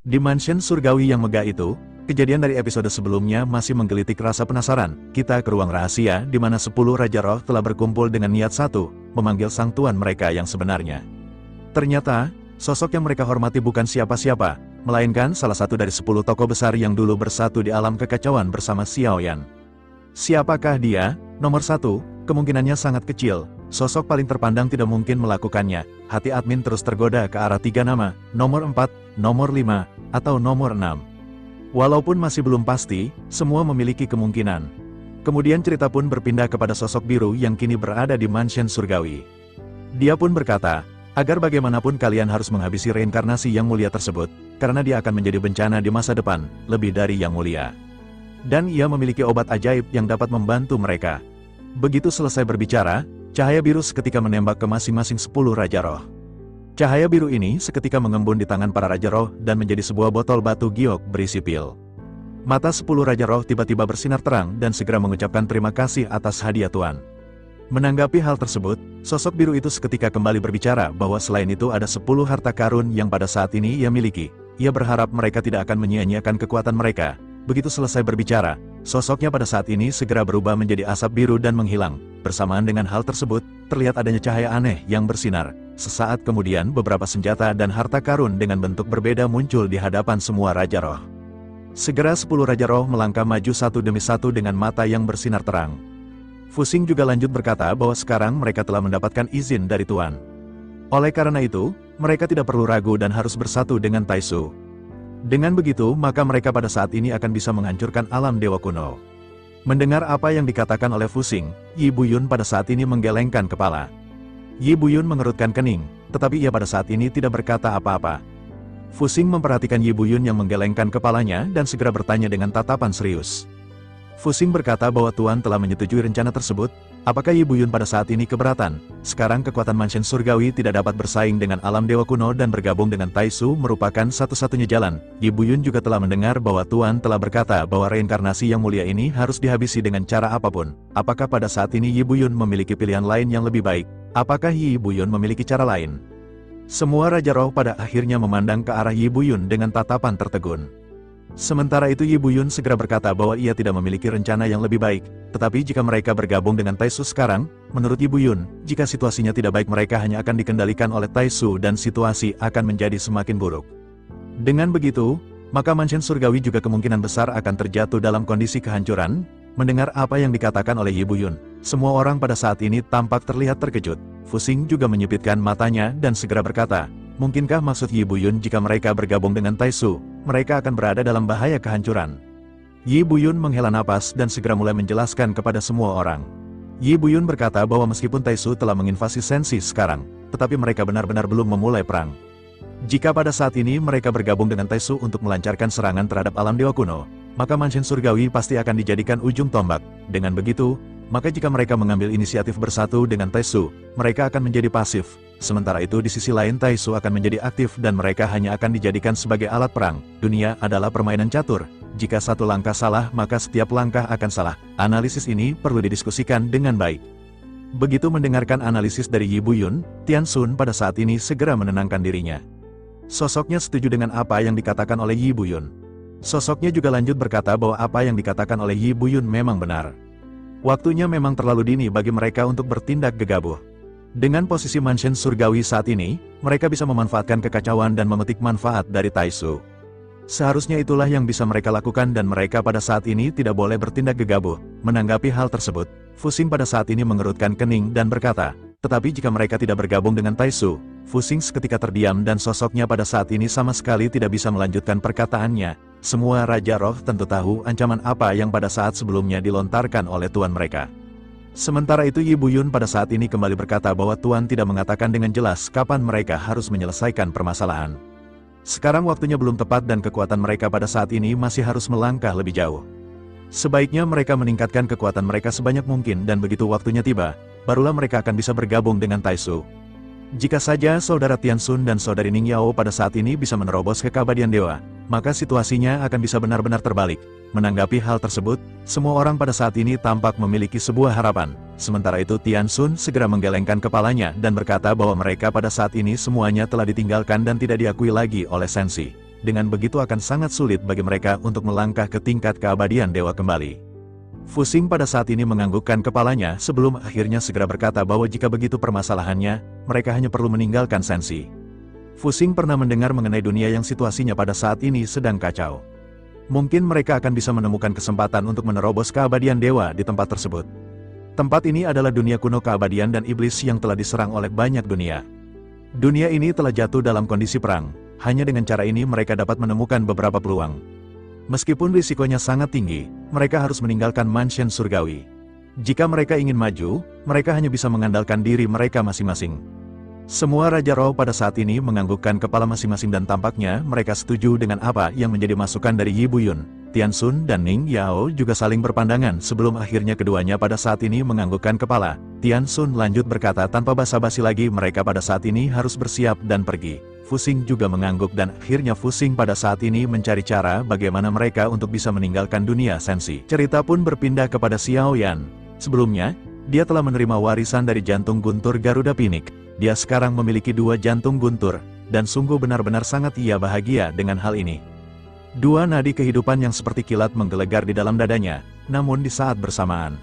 Di mansion surgawi yang megah itu, kejadian dari episode sebelumnya masih menggelitik rasa penasaran. Kita ke ruang rahasia di mana 10 Raja Roh telah berkumpul dengan niat satu, memanggil sang tuan mereka yang sebenarnya. Ternyata, sosok yang mereka hormati bukan siapa-siapa, melainkan salah satu dari 10 tokoh besar yang dulu bersatu di alam kekacauan bersama Xiao Yan. Siapakah dia? Nomor 1, kemungkinannya sangat kecil. Sosok paling terpandang tidak mungkin melakukannya. Hati admin terus tergoda ke arah 3 nama, nomor 4, nomor 5, atau nomor 6. Walaupun masih belum pasti, semua memiliki kemungkinan. Kemudian cerita pun berpindah kepada sosok biru yang kini berada di mansion surgawi. Dia pun berkata, agar bagaimanapun kalian harus menghabisi reinkarnasi yang mulia tersebut, karena dia akan menjadi bencana di masa depan, lebih dari yang mulia. Dan ia memiliki obat ajaib yang dapat membantu mereka. Begitu selesai berbicara, cahaya biru seketika menembak ke masing-masing 10 Raja Roh. Cahaya biru ini seketika mengembun di tangan para Raja Roh dan menjadi sebuah botol batu giok berisi pil. Mata 10 Raja Roh tiba-tiba bersinar terang dan segera mengucapkan terima kasih atas hadiah Tuan. Menanggapi hal tersebut, sosok biru itu seketika kembali berbicara bahwa selain itu ada 10 harta karun yang pada saat ini ia miliki. Ia berharap mereka tidak akan menyia-nyiakan kekuatan mereka. Begitu selesai berbicara, sosoknya pada saat ini segera berubah menjadi asap biru dan menghilang. Bersamaan dengan hal tersebut, terlihat adanya cahaya aneh yang bersinar. Sesaat kemudian beberapa senjata dan harta karun dengan bentuk berbeda muncul di hadapan semua Raja Roh. Segera 10 Raja Roh melangkah maju satu demi satu dengan mata yang bersinar terang. Fusing juga lanjut berkata bahwa sekarang mereka telah mendapatkan izin dari Tuan. Oleh karena itu, mereka tidak perlu ragu dan harus bersatu dengan Taisu. Dengan begitu, maka mereka pada saat ini akan bisa menghancurkan alam dewa kuno. Mendengar apa yang dikatakan oleh Fusing, Yi Buyun pada saat ini menggelengkan kepala. Yi Buyun mengerutkan kening, tetapi ia pada saat ini tidak berkata apa-apa. Fusing memperhatikan Yi Buyun yang menggelengkan kepalanya dan segera bertanya dengan tatapan serius. Fusing berkata bahwa Tuan telah menyetujui rencana tersebut. Apakah Yi Buyun pada saat ini keberatan? Sekarang kekuatan mansion surgawi tidak dapat bersaing dengan alam dewa kuno dan bergabung dengan Taisu merupakan satu-satunya jalan. Yi Buyun juga telah mendengar bahwa Tuan telah berkata bahwa reinkarnasi yang mulia ini harus dihabisi dengan cara apapun. Apakah pada saat ini Yi Buyun memiliki pilihan lain yang lebih baik? Apakah Yi Buyun memiliki cara lain? Semua Raja Roh pada akhirnya memandang ke arah Yi Buyun dengan tatapan tertegun. Sementara itu Yi Buyun segera berkata bahwa ia tidak memiliki rencana yang lebih baik, tetapi jika mereka bergabung dengan Taisu sekarang, menurut Yi Buyun, jika situasinya tidak baik mereka hanya akan dikendalikan oleh Taisu dan situasi akan menjadi semakin buruk. Dengan begitu, maka mansion surgawi juga kemungkinan besar akan terjatuh dalam kondisi kehancuran. Mendengar apa yang dikatakan oleh Yi Buyun, semua orang pada saat ini tampak terlihat terkejut. Fusing juga menyipitkan matanya dan segera berkata, mungkinkah maksud Yi Buyun jika mereka bergabung dengan Taisu, mereka akan berada dalam bahaya kehancuran? Yi Buyun menghela napas dan segera mulai menjelaskan kepada semua orang. Yi Buyun berkata bahwa meskipun Taisu telah menginvasi Sensi sekarang, tetapi mereka benar-benar belum memulai perang. Jika pada saat ini mereka bergabung dengan Taisu untuk melancarkan serangan terhadap alam dewa kuno, maka mansion surgawi pasti akan dijadikan ujung tombak. Dengan begitu, maka jika mereka mengambil inisiatif bersatu dengan Taisu, mereka akan menjadi pasif. Sementara itu di sisi lain Taisu akan menjadi aktif dan mereka hanya akan dijadikan sebagai alat perang. Dunia adalah permainan catur. Jika satu langkah salah, maka setiap langkah akan salah. Analisis ini perlu didiskusikan dengan baik. Begitu mendengarkan analisis dari Yi Buyun, Tian Xun pada saat ini segera menenangkan dirinya. Sosoknya setuju dengan apa yang dikatakan oleh Yi Buyun. Sosoknya juga lanjut berkata bahwa apa yang dikatakan oleh Yi Buyun memang benar. Waktunya memang terlalu dini bagi mereka untuk bertindak gegabah. Dengan posisi mansion surgawi saat ini, mereka bisa memanfaatkan kekacauan dan memetik manfaat dari Taisu. Seharusnya itulah yang bisa mereka lakukan dan mereka pada saat ini tidak boleh bertindak gegabah. Menanggapi hal tersebut, Fusing pada saat ini mengerutkan kening dan berkata, tetapi jika mereka tidak bergabung dengan Taisu, Fusing seketika terdiam dan sosoknya pada saat ini sama sekali tidak bisa melanjutkan perkataannya. Semua Raja Roh tentu tahu ancaman apa yang pada saat sebelumnya dilontarkan oleh Tuan mereka. Sementara itu Yi Buyun pada saat ini kembali berkata bahwa Tuan tidak mengatakan dengan jelas kapan mereka harus menyelesaikan permasalahan. Sekarang waktunya belum tepat dan kekuatan mereka pada saat ini masih harus melangkah lebih jauh. Sebaiknya mereka meningkatkan kekuatan mereka sebanyak mungkin dan begitu waktunya tiba, barulah mereka akan bisa bergabung dengan Taisu. Jika saja saudara Tian Xun dan saudari Ning Yao pada saat ini bisa menerobos ke keabadian dewa, maka situasinya akan bisa benar-benar terbalik. Menanggapi hal tersebut, semua orang pada saat ini tampak memiliki sebuah harapan. Sementara itu Tian Xun segera menggelengkan kepalanya dan berkata bahwa mereka pada saat ini semuanya telah ditinggalkan dan tidak diakui lagi oleh Sensi. dengan begitu akan sangat sulit bagi mereka untuk melangkah ke tingkat keabadian dewa kembali. Fu Xing pada saat ini menganggukkan kepalanya sebelum akhirnya segera berkata bahwa jika begitu permasalahannya, mereka hanya perlu meninggalkan Sensi. Fu Xing pernah mendengar mengenai dunia yang situasinya pada saat ini sedang kacau. Mungkin mereka akan bisa menemukan kesempatan untuk menerobos keabadian dewa di tempat tersebut. Tempat ini adalah dunia kuno keabadian dan iblis yang telah diserang oleh banyak dunia. Dunia ini telah jatuh dalam kondisi perang, hanya dengan cara ini mereka dapat menemukan beberapa peluang. Meskipun risikonya sangat tinggi, mereka harus meninggalkan mansion surgawi. Jika mereka ingin maju, mereka hanya bisa mengandalkan diri mereka masing-masing. Semua Raja Roh pada saat ini menganggukkan kepala masing-masing dan tampaknya mereka setuju dengan apa yang menjadi masukan dari Yi Buyun. Tian Xun dan Ning Yao juga saling berpandangan sebelum akhirnya keduanya pada saat ini menganggukkan kepala. Tian Xun lanjut berkata tanpa basa-basi lagi mereka pada saat ini harus bersiap dan pergi. Fu Xing juga mengangguk dan akhirnya Fu Xing pada saat ini mencari cara bagaimana mereka untuk bisa meninggalkan dunia Sensi. Cerita pun berpindah kepada Xiao Yan. Sebelumnya, dia telah menerima warisan dari jantung guntur Garuda Pinik. Dia sekarang memiliki 2 jantung guntur, dan sungguh benar-benar sangat ia bahagia dengan hal ini. 2 nadi kehidupan yang seperti kilat menggelegar di dalam dadanya, namun di saat bersamaan,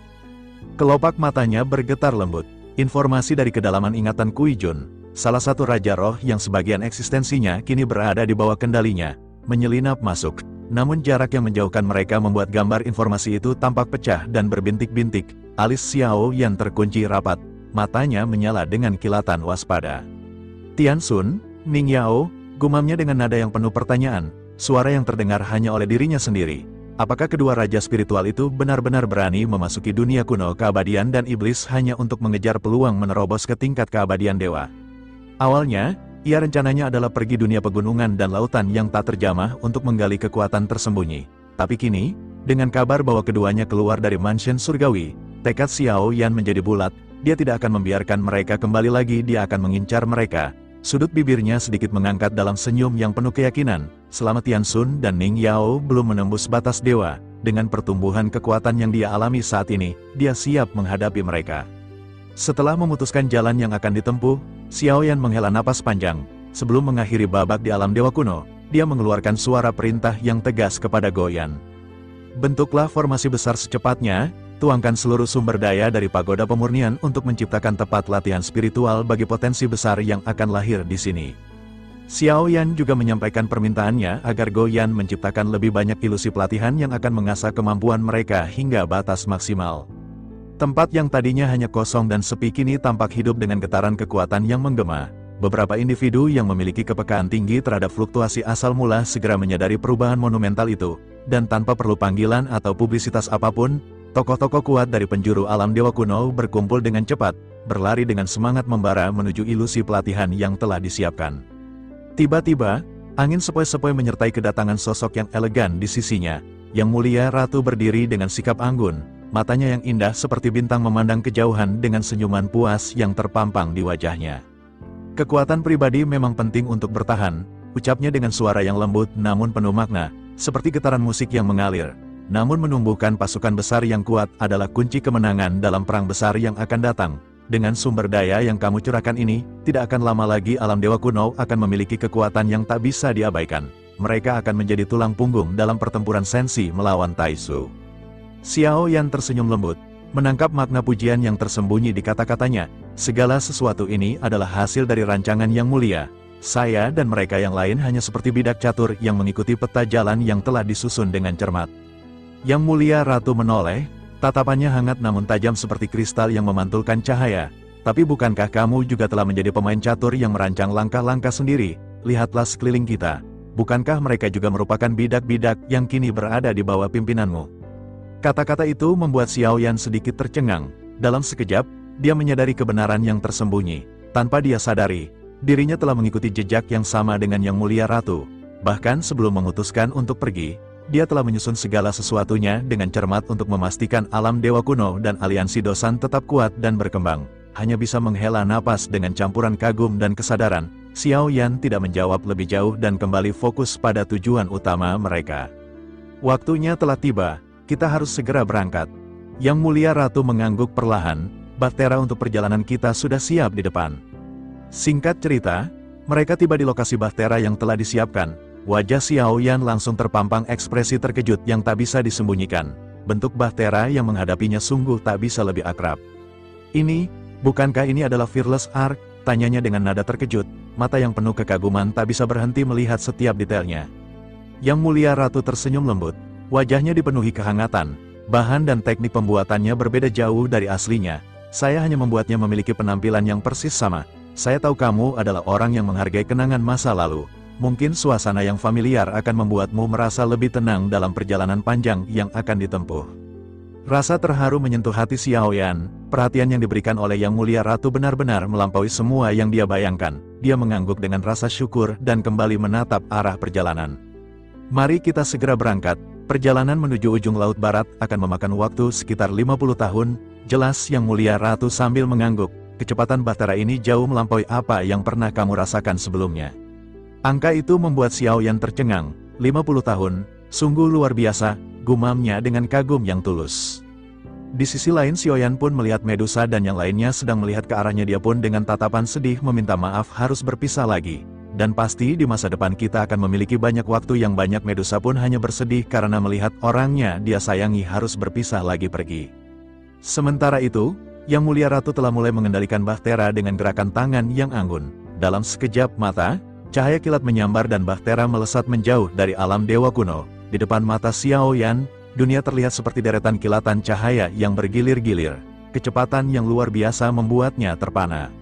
kelopak matanya bergetar lembut. Informasi dari kedalaman ingatan Kui Jun, salah satu Raja Roh yang sebagian eksistensinya kini berada di bawah kendalinya, menyelinap masuk. Namun jarak yang menjauhkan mereka membuat gambar informasi itu tampak pecah dan berbintik-bintik. Alis Xiao yang terkunci rapat, matanya menyala dengan kilatan waspada. Tian Xun, Ning Yao, gumamnya dengan nada yang penuh pertanyaan. Suara yang terdengar hanya oleh dirinya sendiri. Apakah kedua raja spiritual itu benar-benar berani memasuki dunia kuno keabadian dan iblis hanya untuk mengejar peluang menerobos ke tingkat keabadian dewa? Awalnya, ia rencananya adalah pergi dunia pegunungan dan lautan yang tak terjamah untuk menggali kekuatan tersembunyi. Tapi kini, dengan kabar bahwa keduanya keluar dari mansion surgawi, tekad Xiao Yan menjadi bulat. Dia tidak akan membiarkan mereka kembali lagi, dia akan mengincar mereka. Sudut bibirnya sedikit mengangkat dalam senyum yang penuh keyakinan. Selama Tian Xun dan Ning Yao belum menembus batas dewa, dengan pertumbuhan kekuatan yang dia alami saat ini, dia siap menghadapi mereka. Setelah memutuskan jalan yang akan ditempuh, Xiao Yan menghela napas panjang. Sebelum mengakhiri babak di alam dewa kuno, dia mengeluarkan suara perintah yang tegas kepada Goyan. Bentuklah formasi besar secepatnya. Tuangkan seluruh sumber daya dari pagoda pemurnian untuk menciptakan tempat latihan spiritual bagi potensi besar yang akan lahir di sini. Xiao Yan juga menyampaikan permintaannya agar Goyan menciptakan lebih banyak ilusi pelatihan yang akan mengasah kemampuan mereka hingga batas maksimal. Tempat yang tadinya hanya kosong dan sepi kini tampak hidup dengan getaran kekuatan yang menggema. Beberapa individu yang memiliki kepekaan tinggi terhadap fluktuasi asal mula segera menyadari perubahan monumental itu, dan tanpa perlu panggilan atau publisitas apapun, tokoh-tokoh kuat dari penjuru alam dewa kuno berkumpul dengan cepat, berlari dengan semangat membara menuju ilusi pelatihan yang telah disiapkan. Tiba-tiba, angin sepoi-sepoi menyertai kedatangan sosok yang elegan di sisinya. Yang Mulia Ratu berdiri dengan sikap anggun, matanya yang indah seperti bintang memandang kejauhan dengan senyuman puas yang terpampang di wajahnya. Kekuatan pribadi memang penting untuk bertahan, ucapnya dengan suara yang lembut namun penuh makna, seperti getaran musik yang mengalir. Namun menumbuhkan pasukan besar yang kuat adalah kunci kemenangan dalam perang besar yang akan datang. Dengan sumber daya yang kamu curahkan ini, tidak akan lama lagi alam dewa kuno akan memiliki kekuatan yang tak bisa diabaikan. Mereka akan menjadi tulang punggung dalam pertempuran Sensi melawan Taisu. Xiao Yan tersenyum lembut, menangkap makna pujian yang tersembunyi di kata-katanya. Segala sesuatu ini adalah hasil dari rancangan yang mulia. Saya dan mereka yang lain hanya seperti bidak catur yang mengikuti peta jalan yang telah disusun dengan cermat. Yang Mulia Ratu menoleh, tatapannya hangat namun tajam seperti kristal yang memantulkan cahaya. Tapi bukankah kamu juga telah menjadi pemain catur yang merancang langkah-langkah sendiri? Lihatlah sekeliling kita. Bukankah mereka juga merupakan bidak-bidak yang kini berada di bawah pimpinanmu? Kata-kata itu membuat Xiao Yan sedikit tercengang. Dalam sekejap, dia menyadari kebenaran yang tersembunyi. Tanpa dia sadari, dirinya telah mengikuti jejak yang sama dengan Yang Mulia Ratu. Bahkan sebelum memutuskan untuk pergi, dia telah menyusun segala sesuatunya dengan cermat untuk memastikan alam dewa kuno dan aliansi Dosan tetap kuat dan berkembang. Hanya bisa menghela napas dengan campuran kagum dan kesadaran, Xiao Yan tidak menjawab lebih jauh dan kembali fokus pada tujuan utama mereka. Waktunya telah tiba, kita harus segera berangkat. Yang Mulia Ratu mengangguk perlahan, bahtera untuk perjalanan kita sudah siap di depan. Singkat cerita, mereka tiba di lokasi bahtera yang telah disiapkan. Wajah Xiao Yan langsung terpampang ekspresi terkejut yang tak bisa disembunyikan. Bentuk Bahtera yang menghadapinya sungguh tak bisa lebih akrab. "Ini, bukankah ini adalah Fearless Arc?" tanyanya dengan nada terkejut, mata yang penuh kekaguman tak bisa berhenti melihat setiap detailnya. Yang Mulia Ratu tersenyum lembut, wajahnya dipenuhi kehangatan. Bahan dan teknik pembuatannya berbeda jauh dari aslinya. "Saya hanya membuatnya memiliki penampilan yang persis sama. Saya tahu kamu adalah orang yang menghargai kenangan masa lalu. Mungkin suasana yang familiar akan membuatmu merasa lebih tenang dalam perjalanan panjang yang akan ditempuh." Rasa terharu menyentuh hati Xiao Yan. Perhatian yang diberikan oleh Yang Mulia Ratu benar-benar melampaui semua yang dia bayangkan. Dia mengangguk dengan rasa syukur dan kembali menatap arah perjalanan. "Mari kita segera berangkat. Perjalanan menuju ujung laut barat akan memakan waktu sekitar 50 tahun, jelas Yang Mulia Ratu sambil mengangguk. Kecepatan Bahtera ini jauh melampaui apa yang pernah kamu rasakan sebelumnya." Angka itu membuat Xiao Yan tercengang. 50 tahun, sungguh luar biasa, gumamnya dengan kagum yang tulus. Di sisi lain Xiao Yan pun melihat Medusa dan yang lainnya sedang melihat ke arahnya. Dia pun dengan tatapan sedih meminta maaf harus berpisah lagi. Dan pasti di masa depan kita akan memiliki banyak waktu yang banyak. Medusa pun hanya bersedih karena melihat orangnya dia sayangi harus berpisah lagi pergi. Sementara itu, Yang Mulia Ratu telah mulai mengendalikan Bahtera dengan gerakan tangan yang anggun. Dalam sekejap mata, cahaya kilat menyambar dan Bahtera melesat menjauh dari alam dewa kuno. Di depan mata Xiao Yan, dunia terlihat seperti deretan kilatan cahaya yang bergilir-gilir. Kecepatan yang luar biasa membuatnya terpana.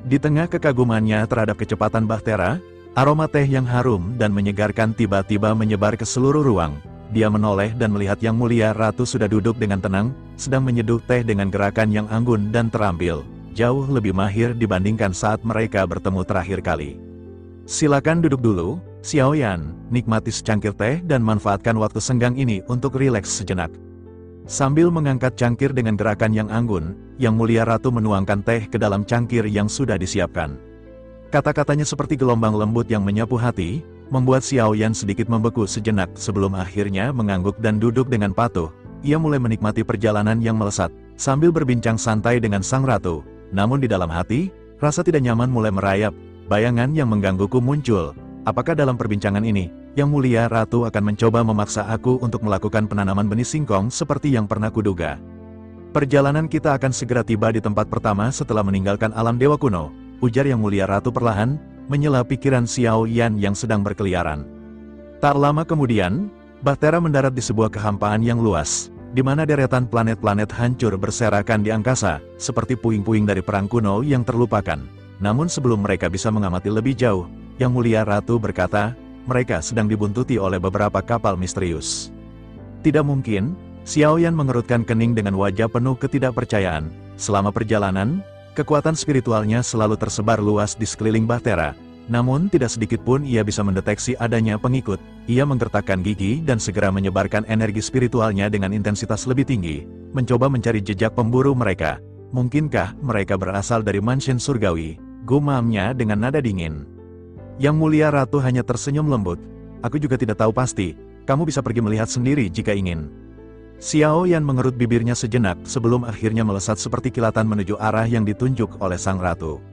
Di tengah kekagumannya terhadap kecepatan Bahtera, aroma teh yang harum dan menyegarkan tiba-tiba menyebar ke seluruh ruang. Dia menoleh dan melihat Yang Mulia Ratu sudah duduk dengan tenang, sedang menyeduh teh dengan gerakan yang anggun dan terampil. Jauh lebih mahir dibandingkan saat mereka bertemu terakhir kali. "Silakan duduk dulu, Xiao Yan, nikmati secangkir teh dan manfaatkan waktu senggang ini untuk rileks sejenak." Sambil mengangkat cangkir dengan gerakan yang anggun, Yang Mulia Ratu menuangkan teh ke dalam cangkir yang sudah disiapkan. Kata-katanya seperti gelombang lembut yang menyapu hati, membuat Xiao Yan sedikit membeku sejenak sebelum akhirnya mengangguk dan duduk dengan patuh. Ia mulai menikmati perjalanan yang melesat, sambil berbincang santai dengan sang ratu. Namun di dalam hati, rasa tidak nyaman mulai merayap. Bayangan yang menggangguku muncul. Apakah dalam perbincangan ini, Yang Mulia Ratu akan mencoba memaksa aku untuk melakukan penanaman benih singkong seperti yang pernah kuduga? "Perjalanan kita akan segera tiba di tempat pertama setelah meninggalkan alam dewa kuno," ujar Yang Mulia Ratu perlahan, menyela pikiran Xiao Yan yang sedang berkeliaran. Tak lama kemudian, Bahtera mendarat di sebuah kehampaan yang luas, di mana deretan planet-planet hancur berserakan di angkasa, seperti puing-puing dari perang kuno yang terlupakan. Namun sebelum mereka bisa mengamati lebih jauh, Yang Mulia Ratu berkata, mereka sedang dibuntuti oleh beberapa kapal misterius. "Tidak mungkin," Xiao Yan mengerutkan kening dengan wajah penuh ketidakpercayaan. Selama perjalanan, kekuatan spiritualnya selalu tersebar luas di sekeliling Bahtera. Namun tidak sedikit pun ia bisa mendeteksi adanya pengikut. Ia menggertakkan gigi dan segera menyebarkan energi spiritualnya dengan intensitas lebih tinggi, mencoba mencari jejak pemburu mereka. "Mungkinkah mereka berasal dari mansion surgawi?" gumamnya dengan nada dingin. Yang Mulia Ratu hanya tersenyum lembut. "Aku juga tidak tahu pasti, kamu bisa pergi melihat sendiri jika ingin." Xiao Yan mengerut bibirnya sejenak sebelum akhirnya melesat seperti kilatan menuju arah yang ditunjuk oleh sang ratu.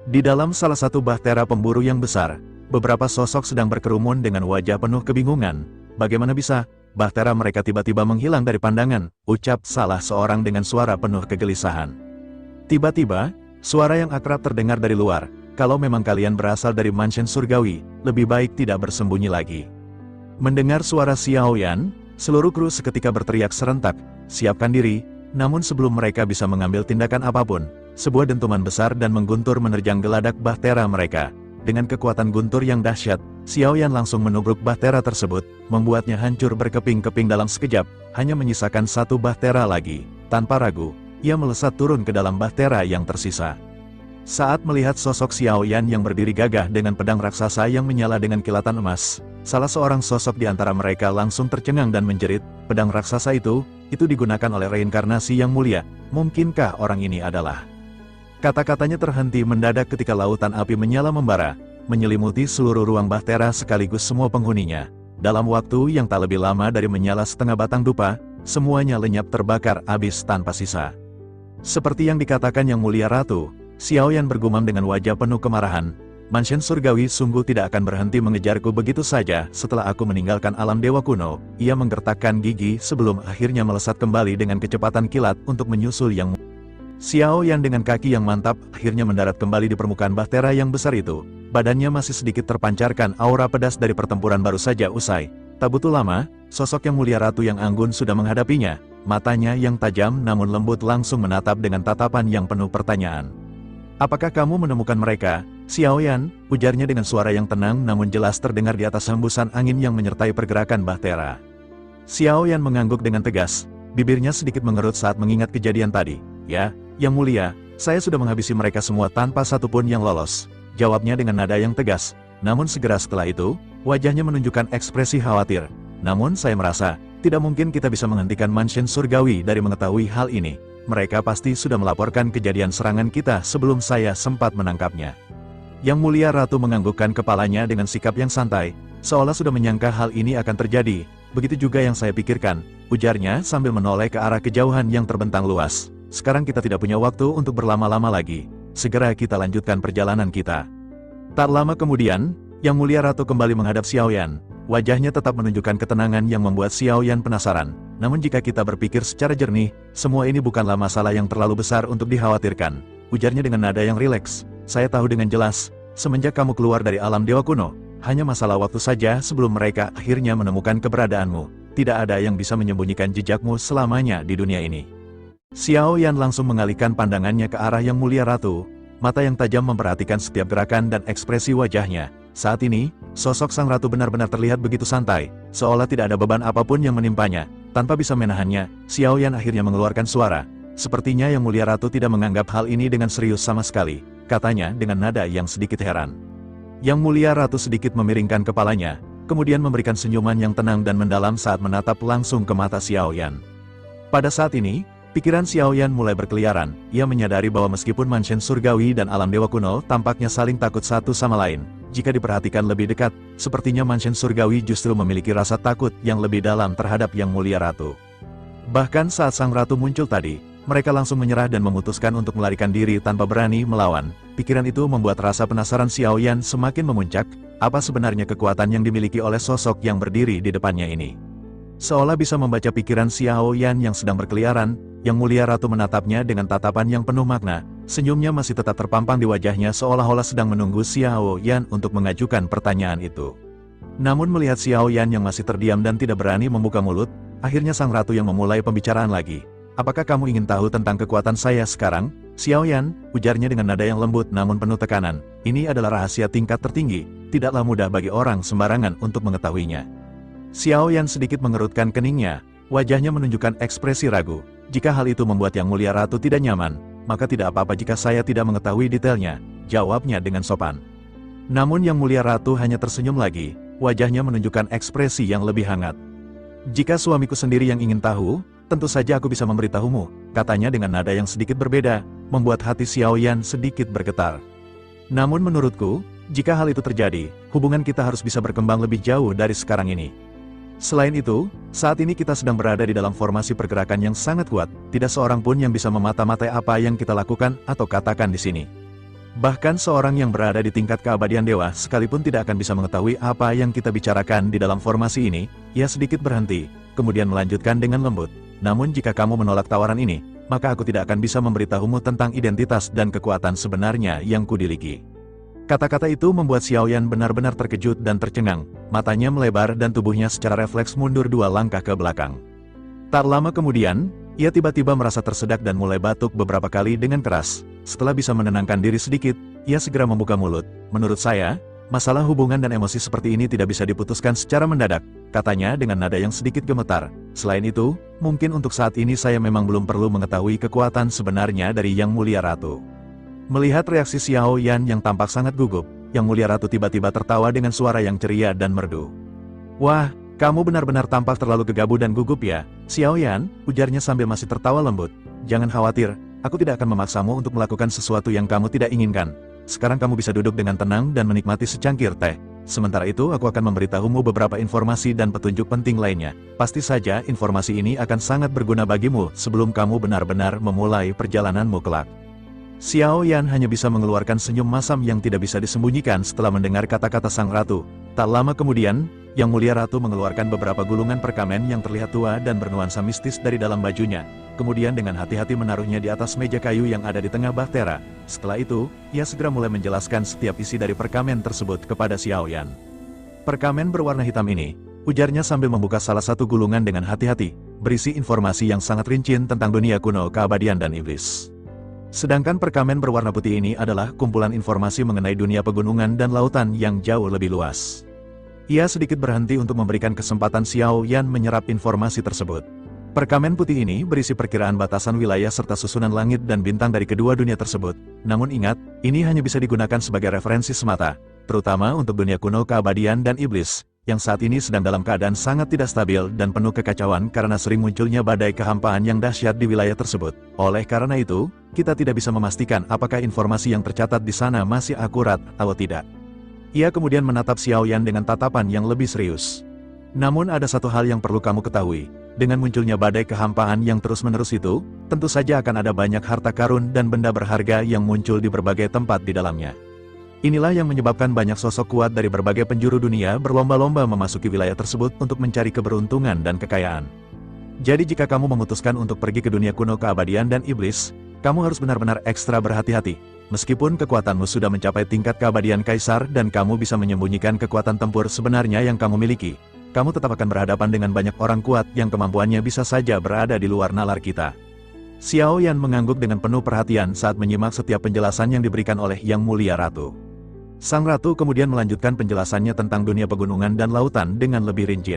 Di dalam salah satu bahtera pemburu yang besar, beberapa sosok sedang berkerumun dengan wajah penuh kebingungan. "Bagaimana bisa bahtera mereka tiba-tiba menghilang dari pandangan?" ucap salah seorang dengan suara penuh kegelisahan. Tiba-tiba, suara yang akrab terdengar dari luar. "Kalau memang kalian berasal dari mansion surgawi, lebih baik tidak bersembunyi lagi." Mendengar suara Xiao Yan, seluruh kru seketika berteriak serentak, "Siapkan diri!" Namun sebelum mereka bisa mengambil tindakan apapun, sebuah dentuman besar dan mengguntur menerjang geladak bahtera mereka. Dengan kekuatan guntur yang dahsyat, Xiao Yan langsung menubruk bahtera tersebut, membuatnya hancur berkeping-keping dalam sekejap, hanya menyisakan satu bahtera lagi. Tanpa ragu, ia melesat turun ke dalam bahtera yang tersisa. Saat melihat sosok Xiao Yan yang berdiri gagah dengan pedang raksasa yang menyala dengan kilatan emas, salah seorang sosok di antara mereka langsung tercengang dan menjerit, "Pedang raksasa itu digunakan oleh reinkarnasi yang mulia. Mungkinkah orang ini adalah..." Kata-katanya terhenti mendadak ketika lautan api menyala membara, menyelimuti seluruh ruang bahtera sekaligus semua penghuninya. Dalam waktu yang tak lebih lama dari menyala setengah batang dupa, semuanya lenyap terbakar habis tanpa sisa. Seperti yang dikatakan Yang Mulia Ratu, Xiao Yan bergumam dengan wajah penuh kemarahan, Mansion surgawi sungguh tidak akan berhenti mengejarku begitu saja. Setelah aku meninggalkan alam dewa kuno, ia menggertakkan gigi sebelum akhirnya melesat kembali dengan kecepatan kilat untuk menyusul Yang. Xiao Yan dengan kaki yang mantap akhirnya mendarat kembali di permukaan bahtera yang besar itu. Badannya masih sedikit terpancarkan aura pedas dari pertempuran baru saja usai. Tak butuh lama, sosok Yang Mulia Ratu yang anggun sudah menghadapinya. Matanya yang tajam namun lembut langsung menatap dengan tatapan yang penuh pertanyaan. "Apakah kamu menemukan mereka, Xiao Yan?" ujarnya dengan suara yang tenang namun jelas terdengar di atas hembusan angin yang menyertai pergerakan bahtera. Xiao Yan mengangguk dengan tegas, bibirnya sedikit mengerut saat mengingat kejadian tadi. "Ya, Yang Mulia, saya sudah menghabisi mereka semua tanpa satupun yang lolos," jawabnya dengan nada yang tegas. Namun segera setelah itu, wajahnya menunjukkan ekspresi khawatir. "Namun saya merasa, tidak mungkin kita bisa menghentikan Mansion surgawi dari mengetahui hal ini. Mereka pasti sudah melaporkan kejadian serangan kita sebelum saya sempat menangkapnya." Yang Mulia Ratu menganggukkan kepalanya dengan sikap yang santai, seolah sudah menyangka hal ini akan terjadi. "Begitu juga yang saya pikirkan," ujarnya sambil menoleh ke arah kejauhan yang terbentang luas. "Sekarang kita tidak punya waktu untuk berlama-lama lagi. Segera kita lanjutkan perjalanan kita." Tak lama kemudian, Yang Mulia Ratu kembali menghadap Xiao Yan. Wajahnya tetap menunjukkan ketenangan yang membuat Xiao Yan penasaran. "Namun jika kita berpikir secara jernih, semua ini bukanlah masalah yang terlalu besar untuk dikhawatirkan," ujarnya dengan nada yang rileks. "Saya tahu dengan jelas, semenjak kamu keluar dari alam dewa kuno, hanya masalah waktu saja sebelum mereka akhirnya menemukan keberadaanmu. Tidak ada yang bisa menyembunyikan jejakmu selamanya di dunia ini." Xiao Yan langsung mengalihkan pandangannya ke arah Yang Mulia Ratu. Mata yang tajam memperhatikan setiap gerakan dan ekspresi wajahnya. Saat ini, sosok sang ratu benar-benar terlihat begitu santai, seolah tidak ada beban apapun yang menimpanya. Tanpa bisa menahannya, Xiao Yan akhirnya mengeluarkan suara. "Sepertinya Yang Mulia Ratu tidak menganggap hal ini dengan serius sama sekali," katanya dengan nada yang sedikit heran. Yang Mulia Ratu sedikit memiringkan kepalanya, kemudian memberikan senyuman yang tenang dan mendalam saat menatap langsung ke mata Xiao Yan. Pada saat ini, pikiran Xiao Yan mulai berkeliaran. Ia menyadari bahwa meskipun Mansion surgawi dan alam dewa kuno tampaknya saling takut satu sama lain, jika diperhatikan lebih dekat, sepertinya Mansion surgawi justru memiliki rasa takut yang lebih dalam terhadap Yang Mulia Ratu. Bahkan saat sang ratu muncul tadi, mereka langsung menyerah dan memutuskan untuk melarikan diri tanpa berani melawan. Pikiran itu membuat rasa penasaran Xiao Yan semakin memuncak. Apa sebenarnya kekuatan yang dimiliki oleh sosok yang berdiri di depannya ini? Seolah bisa membaca pikiran Xiao Yan yang sedang berkeliaran, Yang Mulia Ratu menatapnya dengan tatapan yang penuh makna. Senyumnya masih tetap terpampang di wajahnya seolah-olah sedang menunggu Xiao Yan untuk mengajukan pertanyaan itu. Namun melihat Xiao Yan yang masih terdiam dan tidak berani membuka mulut, akhirnya sang ratu yang memulai pembicaraan lagi. "Apakah kamu ingin tahu tentang kekuatan saya sekarang, Xiao Yan?" ujarnya dengan nada yang lembut namun penuh tekanan. "Ini adalah rahasia tingkat tertinggi, tidaklah mudah bagi orang sembarangan untuk mengetahuinya." Xiao Yan sedikit mengerutkan keningnya, wajahnya menunjukkan ekspresi ragu. "Jika hal itu membuat Yang Mulia Ratu tidak nyaman, maka tidak apa-apa jika saya tidak mengetahui detailnya," jawabnya dengan sopan. Namun Yang Mulia Ratu hanya tersenyum lagi, wajahnya menunjukkan ekspresi yang lebih hangat. "Jika suamiku sendiri yang ingin tahu, tentu saja aku bisa memberitahumu," katanya dengan nada yang sedikit berbeda, membuat hati Xiao Yan sedikit bergetar. "Namun menurutku, jika hal itu terjadi, hubungan kita harus bisa berkembang lebih jauh dari sekarang ini. Selain itu, saat ini kita sedang berada di dalam formasi pergerakan yang sangat kuat, tidak seorang pun yang bisa memata-matai apa yang kita lakukan atau katakan di sini. Bahkan seorang yang berada di tingkat keabadian dewa sekalipun tidak akan bisa mengetahui apa yang kita bicarakan di dalam formasi ini." Ia sedikit berhenti, kemudian melanjutkan dengan lembut. "Namun jika kamu menolak tawaran ini, maka aku tidak akan bisa memberitahumu tentang identitas dan kekuatan sebenarnya yang kudiliki." Kata-kata itu membuat Xiao Yan benar-benar terkejut dan tercengang, matanya melebar dan tubuhnya secara refleks mundur 2 langkah ke belakang. Tak lama kemudian, ia tiba-tiba merasa tersedak dan mulai batuk beberapa kali dengan keras. Setelah bisa menenangkan diri sedikit, ia segera membuka mulut. "Menurut saya, masalah hubungan dan emosi seperti ini tidak bisa diputuskan secara mendadak," katanya dengan nada yang sedikit gemetar. "Selain itu, mungkin untuk saat ini saya memang belum perlu mengetahui kekuatan sebenarnya dari Yang Mulia Ratu." Melihat reaksi Xiao Yan yang tampak sangat gugup, Yang Mulia Ratu tiba-tiba tertawa dengan suara yang ceria dan merdu. "Wah, kamu benar-benar tampak terlalu gegabah dan gugup ya, Xiao Yan," ujarnya sambil masih tertawa lembut. "Jangan khawatir, aku tidak akan memaksamu untuk melakukan sesuatu yang kamu tidak inginkan. Sekarang kamu bisa duduk dengan tenang dan menikmati secangkir teh. Sementara itu aku akan memberitahumu beberapa informasi dan petunjuk penting lainnya. Pasti saja informasi ini akan sangat berguna bagimu sebelum kamu benar-benar memulai perjalananmu kelak." Xiao Yan hanya bisa mengeluarkan senyum masam yang tidak bisa disembunyikan setelah mendengar kata-kata sang ratu. Tak lama kemudian, Yang Mulia Ratu mengeluarkan beberapa gulungan perkamen yang terlihat tua dan bernuansa mistis dari dalam bajunya. Kemudian dengan hati-hati menaruhnya di atas meja kayu yang ada di tengah bahtera. Setelah itu, ia segera mulai menjelaskan setiap isi dari perkamen tersebut kepada Xiao Yan. Perkamen berwarna hitam ini, ujarnya sambil membuka salah satu gulungan dengan hati-hati, berisi informasi yang sangat rinci tentang dunia kuno, keabadian dan iblis. Sedangkan perkamen berwarna putih ini adalah kumpulan informasi mengenai dunia pegunungan dan lautan yang jauh lebih luas. Ia sedikit berhenti untuk memberikan kesempatan Xiao Yan menyerap informasi tersebut. Perkamen putih ini berisi perkiraan batasan wilayah serta susunan langit dan bintang dari kedua dunia tersebut. Namun ingat, ini hanya bisa digunakan sebagai referensi semata, terutama untuk dunia kuno, keabadian dan iblis, yang saat ini sedang dalam keadaan sangat tidak stabil dan penuh kekacauan karena sering munculnya badai kehampaan yang dahsyat di wilayah tersebut. Oleh karena itu, kita tidak bisa memastikan apakah informasi yang tercatat di sana masih akurat atau tidak. Ia kemudian menatap Xiao Yan dengan tatapan yang lebih serius. Namun ada satu hal yang perlu kamu ketahui, dengan munculnya badai kehampaan yang terus-menerus itu, tentu saja akan ada banyak harta karun dan benda berharga yang muncul di berbagai tempat di dalamnya. Inilah yang menyebabkan banyak sosok kuat dari berbagai penjuru dunia berlomba-lomba memasuki wilayah tersebut untuk mencari keberuntungan dan kekayaan. Jadi jika kamu memutuskan untuk pergi ke dunia kuno, keabadian dan iblis, kamu harus benar-benar ekstra berhati-hati. Meskipun kekuatanmu sudah mencapai tingkat keabadian kaisar dan kamu bisa menyembunyikan kekuatan tempur sebenarnya yang kamu miliki, kamu tetap akan berhadapan dengan banyak orang kuat yang kemampuannya bisa saja berada di luar nalar kita. Xiao Yan mengangguk dengan penuh perhatian saat menyimak setiap penjelasan yang diberikan oleh Yang Mulia Ratu. Sang Ratu kemudian melanjutkan penjelasannya tentang dunia pegunungan dan lautan dengan lebih rinci.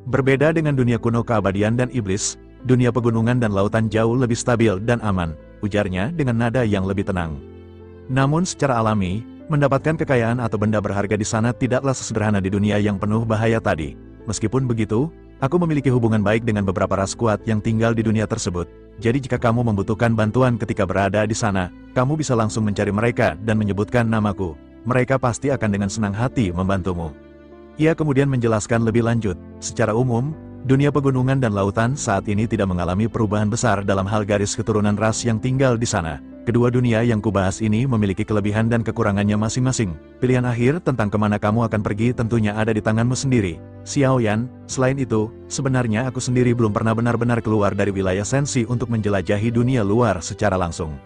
Berbeda dengan dunia kuno, keabadian dan iblis, dunia pegunungan dan lautan jauh lebih stabil dan aman, ujarnya dengan nada yang lebih tenang. Namun secara alami, mendapatkan kekayaan atau benda berharga di sana tidaklah sesederhana di dunia yang penuh bahaya tadi. Meskipun begitu, aku memiliki hubungan baik dengan beberapa ras kuat yang tinggal di dunia tersebut. Jadi jika kamu membutuhkan bantuan ketika berada di sana, kamu bisa langsung mencari mereka dan menyebutkan namaku. Mereka pasti akan dengan senang hati membantumu. Ia kemudian menjelaskan lebih lanjut, secara umum, dunia pegunungan dan lautan saat ini tidak mengalami perubahan besar dalam hal garis keturunan ras yang tinggal di sana. Kedua dunia yang kubahas ini memiliki kelebihan dan kekurangannya masing-masing. Pilihan akhir tentang kemana kamu akan pergi tentunya ada di tanganmu sendiri, Xiao Yan. Selain itu, sebenarnya aku sendiri belum pernah benar-benar keluar dari wilayah Sensi untuk menjelajahi dunia luar secara langsung.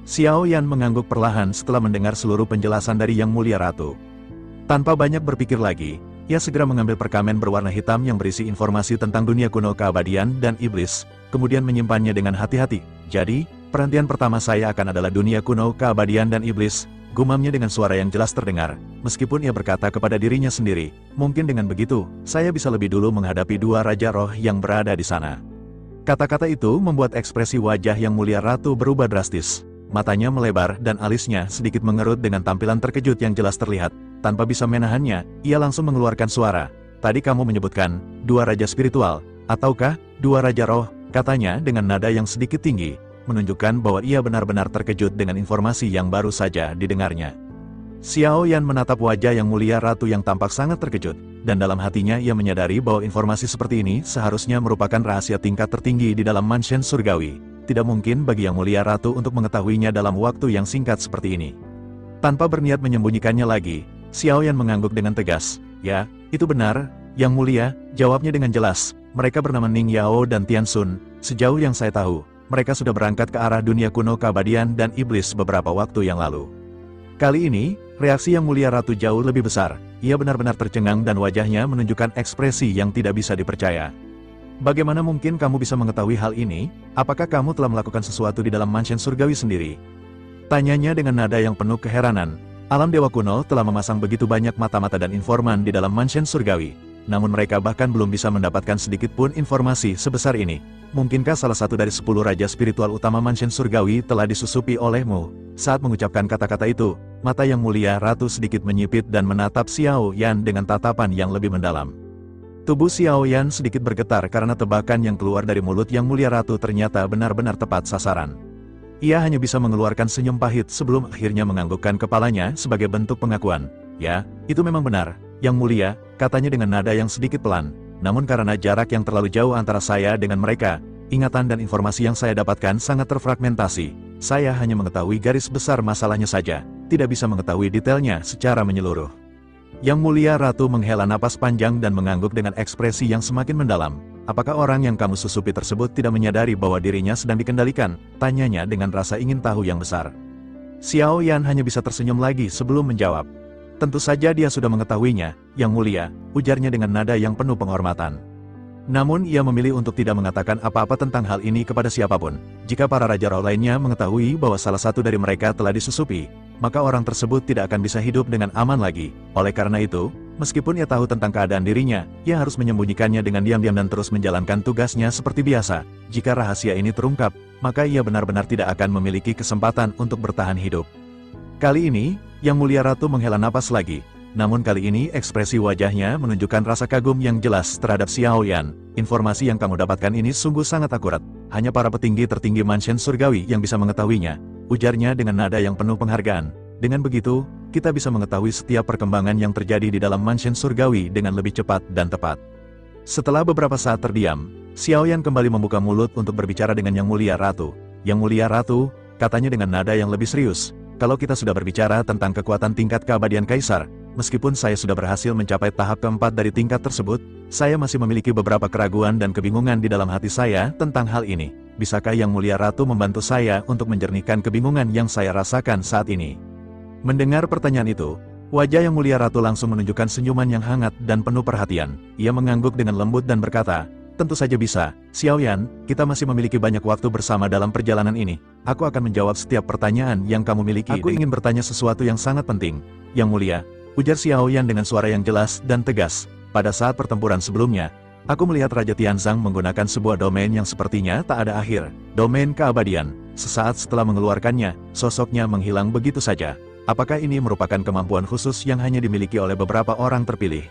Xiao Yan mengangguk perlahan setelah mendengar seluruh penjelasan dari Yang Mulia Ratu. Tanpa banyak berpikir lagi, ia segera mengambil perkamen berwarna hitam yang berisi informasi tentang dunia kuno, keabadian dan iblis, kemudian menyimpannya dengan hati-hati. Jadi, perhentian pertama saya akan adalah dunia kuno, keabadian dan iblis, gumamnya dengan suara yang jelas terdengar. Meskipun ia berkata kepada dirinya sendiri, mungkin dengan begitu, saya bisa lebih dulu menghadapi dua raja roh yang berada di sana. Kata-kata itu membuat ekspresi wajah Yang Mulia Ratu berubah drastis. Matanya melebar dan alisnya sedikit mengerut dengan tampilan terkejut yang jelas terlihat. Tanpa bisa menahannya, ia langsung mengeluarkan suara. Tadi kamu menyebutkan, dua raja spiritual, ataukah, dua raja roh, katanya dengan nada yang sedikit tinggi, menunjukkan bahwa ia benar-benar terkejut dengan informasi yang baru saja didengarnya. Xiao Yan menatap wajah Yang Mulia Ratu yang tampak sangat terkejut, dan dalam hatinya ia menyadari bahwa informasi seperti ini seharusnya merupakan rahasia tingkat tertinggi di dalam mansion surgawi. Tidak mungkin bagi Yang Mulia Ratu untuk mengetahuinya dalam waktu yang singkat seperti ini. Tanpa berniat menyembunyikannya lagi, Xiao Yan mengangguk dengan tegas. Ya, itu benar, Yang Mulia, jawabnya dengan jelas. Mereka bernama Ning Yao dan Tian Sun. Sejauh yang saya tahu, mereka sudah berangkat ke arah dunia kuno, keabadian dan iblis beberapa waktu yang lalu. Kali ini, reaksi Yang Mulia Ratu jauh lebih besar. Ia benar-benar tercengang dan wajahnya menunjukkan ekspresi yang tidak bisa dipercaya. Bagaimana mungkin kamu bisa mengetahui hal ini? Apakah kamu telah melakukan sesuatu di dalam mansion surgawi sendiri? Tanyanya dengan nada yang penuh keheranan. Alam dewa kuno telah memasang begitu banyak mata-mata dan informan di dalam mansion surgawi. Namun mereka bahkan belum bisa mendapatkan sedikit pun informasi sebesar ini. Mungkinkah salah satu dari 10 raja spiritual utama mansion surgawi telah disusupi olehmu? Saat mengucapkan kata-kata itu, mata Yang Mulia Ratu sedikit menyipit dan menatap Xiao Yan dengan tatapan yang lebih mendalam. Tubuh Xiao Yan sedikit bergetar karena tebakan yang keluar dari mulut Yang Mulia Ratu ternyata benar-benar tepat sasaran. Ia hanya bisa mengeluarkan senyum pahit sebelum akhirnya menganggukkan kepalanya sebagai bentuk pengakuan. Ya, itu memang benar, Yang Mulia, katanya dengan nada yang sedikit pelan. Namun karena jarak yang terlalu jauh antara saya dengan mereka, Ingatan dan informasi yang saya dapatkan sangat terfragmentasi. Saya hanya mengetahui garis besar masalahnya saja, tidak bisa mengetahui detailnya secara menyeluruh. Yang Mulia Ratu menghela napas panjang dan mengangguk dengan ekspresi yang semakin mendalam. Apakah orang yang kamu susupi tersebut tidak menyadari bahwa dirinya sedang dikendalikan? Tanyanya dengan rasa ingin tahu yang besar. Xiao Yan hanya bisa tersenyum lagi sebelum menjawab. Tentu saja dia sudah mengetahuinya, Yang Mulia, ujarnya dengan nada yang penuh penghormatan. Namun ia memilih untuk tidak mengatakan apa-apa tentang hal ini kepada siapapun. Jika para Raja Roh lainnya mengetahui bahwa salah satu dari mereka telah disusupi, maka orang tersebut tidak akan bisa hidup dengan aman lagi. Oleh karena itu, meskipun ia tahu tentang keadaan dirinya, ia harus menyembunyikannya dengan diam-diam dan terus menjalankan tugasnya seperti biasa. Jika rahasia ini terungkap, maka ia benar-benar tidak akan memiliki kesempatan untuk bertahan hidup. Kali ini, Yang Mulia Ratu menghela napas lagi. Namun kali ini ekspresi wajahnya menunjukkan rasa kagum yang jelas terhadap Xiao Yan. Informasi yang kamu dapatkan ini sungguh sangat akurat. Hanya para petinggi tertinggi mansion surgawi yang bisa mengetahuinya, ujarnya dengan nada yang penuh penghargaan. Dengan begitu, kita bisa mengetahui setiap perkembangan yang terjadi di dalam mansion surgawi dengan lebih cepat dan tepat. Setelah beberapa saat terdiam, Xiao Yan kembali membuka mulut untuk berbicara dengan Yang Mulia Ratu. Yang Mulia Ratu, katanya dengan nada yang lebih serius, kalau kita sudah berbicara tentang kekuatan tingkat keabadian Kaisar, meskipun saya sudah berhasil mencapai tahap keempat dari tingkat tersebut, saya masih memiliki beberapa keraguan dan kebingungan di dalam hati saya tentang hal ini. Bisakah Yang Mulia Ratu membantu saya untuk menjernihkan kebingungan yang saya rasakan saat ini? Mendengar pertanyaan itu, wajah Yang Mulia Ratu langsung menunjukkan senyuman yang hangat dan penuh perhatian. Ia mengangguk dengan lembut dan berkata, tentu saja bisa, Xiao Yan, kita masih memiliki banyak waktu bersama dalam perjalanan ini. Aku akan menjawab setiap pertanyaan yang kamu miliki. Aku ingin bertanya sesuatu yang sangat penting, Yang Mulia, ujar Xiao Yan dengan suara yang jelas dan tegas. Pada saat pertempuran sebelumnya, aku melihat Raja Tianzang menggunakan sebuah domain yang sepertinya tak ada akhir, domain keabadian. Sesaat setelah mengeluarkannya, sosoknya menghilang begitu saja. Apakah ini merupakan kemampuan khusus yang hanya dimiliki oleh beberapa orang terpilih?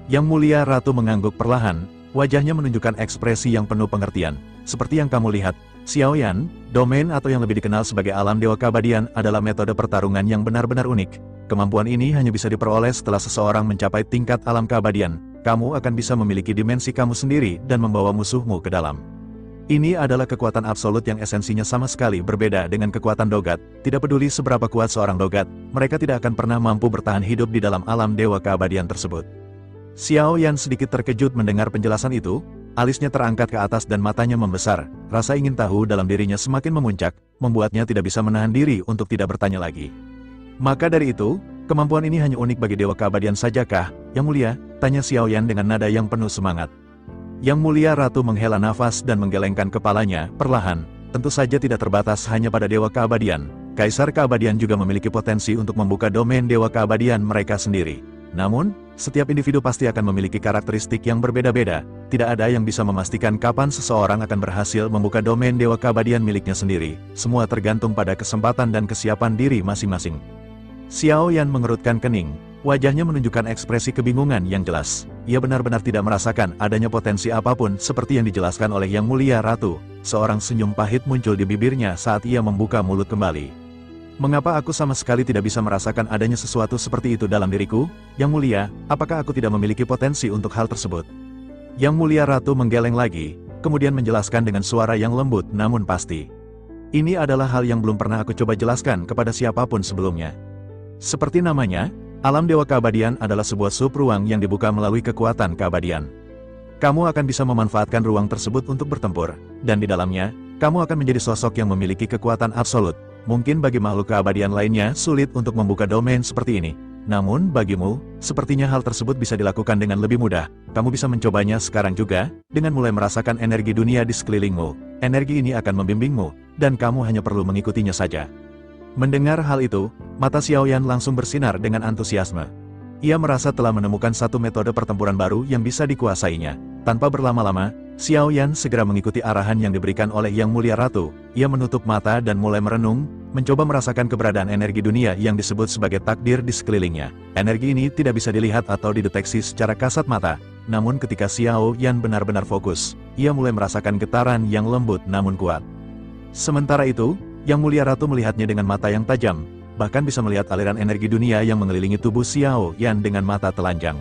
Yang Mulia Ratu mengangguk perlahan, wajahnya menunjukkan ekspresi yang penuh pengertian. Seperti yang kamu lihat, Xiao Yan, domain atau yang lebih dikenal sebagai alam dewa keabadian adalah metode pertarungan yang benar-benar unik. Kemampuan ini hanya bisa diperoleh setelah seseorang mencapai tingkat alam keabadian. Kamu akan bisa memiliki dimensi kamu sendiri dan membawa musuhmu ke dalam. Ini adalah kekuatan absolut yang esensinya sama sekali berbeda dengan kekuatan dogat. Tidak peduli seberapa kuat seorang dogat, mereka tidak akan pernah mampu bertahan hidup di dalam alam dewa keabadian tersebut. Xiao Yan sedikit terkejut mendengar penjelasan itu, alisnya terangkat ke atas dan matanya membesar. Rasa ingin tahu dalam dirinya semakin memuncak, membuatnya tidak bisa menahan diri untuk tidak bertanya lagi. Maka dari itu, kemampuan ini hanya unik bagi dewa keabadian sajakah, Yang Mulia? Tanya Xiao Yan dengan nada yang penuh semangat. Yang Mulia Ratu menghela nafas dan menggelengkan kepalanya, perlahan. Tentu saja tidak terbatas hanya pada dewa keabadian. Kaisar keabadian juga memiliki potensi untuk membuka domain dewa keabadian mereka sendiri. Namun, setiap individu pasti akan memiliki karakteristik yang berbeda-beda. Tidak ada yang bisa memastikan kapan seseorang akan berhasil membuka domain dewa keabadian miliknya sendiri. Semua tergantung pada kesempatan dan kesiapan diri masing-masing. Xiao Yan mengerutkan kening. Wajahnya menunjukkan ekspresi kebingungan yang jelas. Ia benar-benar tidak merasakan adanya potensi apapun seperti yang dijelaskan oleh Yang Mulia Ratu. Seorang senyum pahit muncul di bibirnya saat ia membuka mulut kembali. Mengapa aku sama sekali tidak bisa merasakan adanya sesuatu seperti itu dalam diriku? Yang Mulia, apakah aku tidak memiliki potensi untuk hal tersebut? Yang Mulia Ratu menggeleng lagi, kemudian menjelaskan dengan suara yang lembut namun pasti. Ini adalah hal yang belum pernah aku coba jelaskan kepada siapapun sebelumnya. Seperti namanya, alam dewa keabadian adalah sebuah sub-ruang yang dibuka melalui kekuatan keabadian. Kamu akan bisa memanfaatkan ruang tersebut untuk bertempur, dan di dalamnya, kamu akan menjadi sosok yang memiliki kekuatan absolut. Mungkin bagi makhluk keabadian lainnya sulit untuk membuka domain seperti ini. Namun bagimu, sepertinya hal tersebut bisa dilakukan dengan lebih mudah. Kamu bisa mencobanya sekarang juga, dengan mulai merasakan energi dunia di sekelilingmu. Energi ini akan membimbingmu, dan kamu hanya perlu mengikutinya saja. Mendengar hal itu, mata Xiao Yan langsung bersinar dengan antusiasme. Ia merasa telah menemukan satu metode pertempuran baru yang bisa dikuasainya. Tanpa berlama-lama, Xiao Yan segera mengikuti arahan yang diberikan oleh Yang Mulia Ratu. Ia menutup mata dan mulai merenung, mencoba merasakan keberadaan energi dunia yang disebut sebagai takdir di sekelilingnya. Energi ini tidak bisa dilihat atau dideteksi secara kasat mata. Namun ketika Xiao Yan benar-benar fokus, ia mulai merasakan getaran yang lembut namun kuat. Sementara itu, Yang Mulia Ratu melihatnya dengan mata yang tajam, bahkan bisa melihat aliran energi dunia yang mengelilingi tubuh Xiao Yan dengan mata telanjang.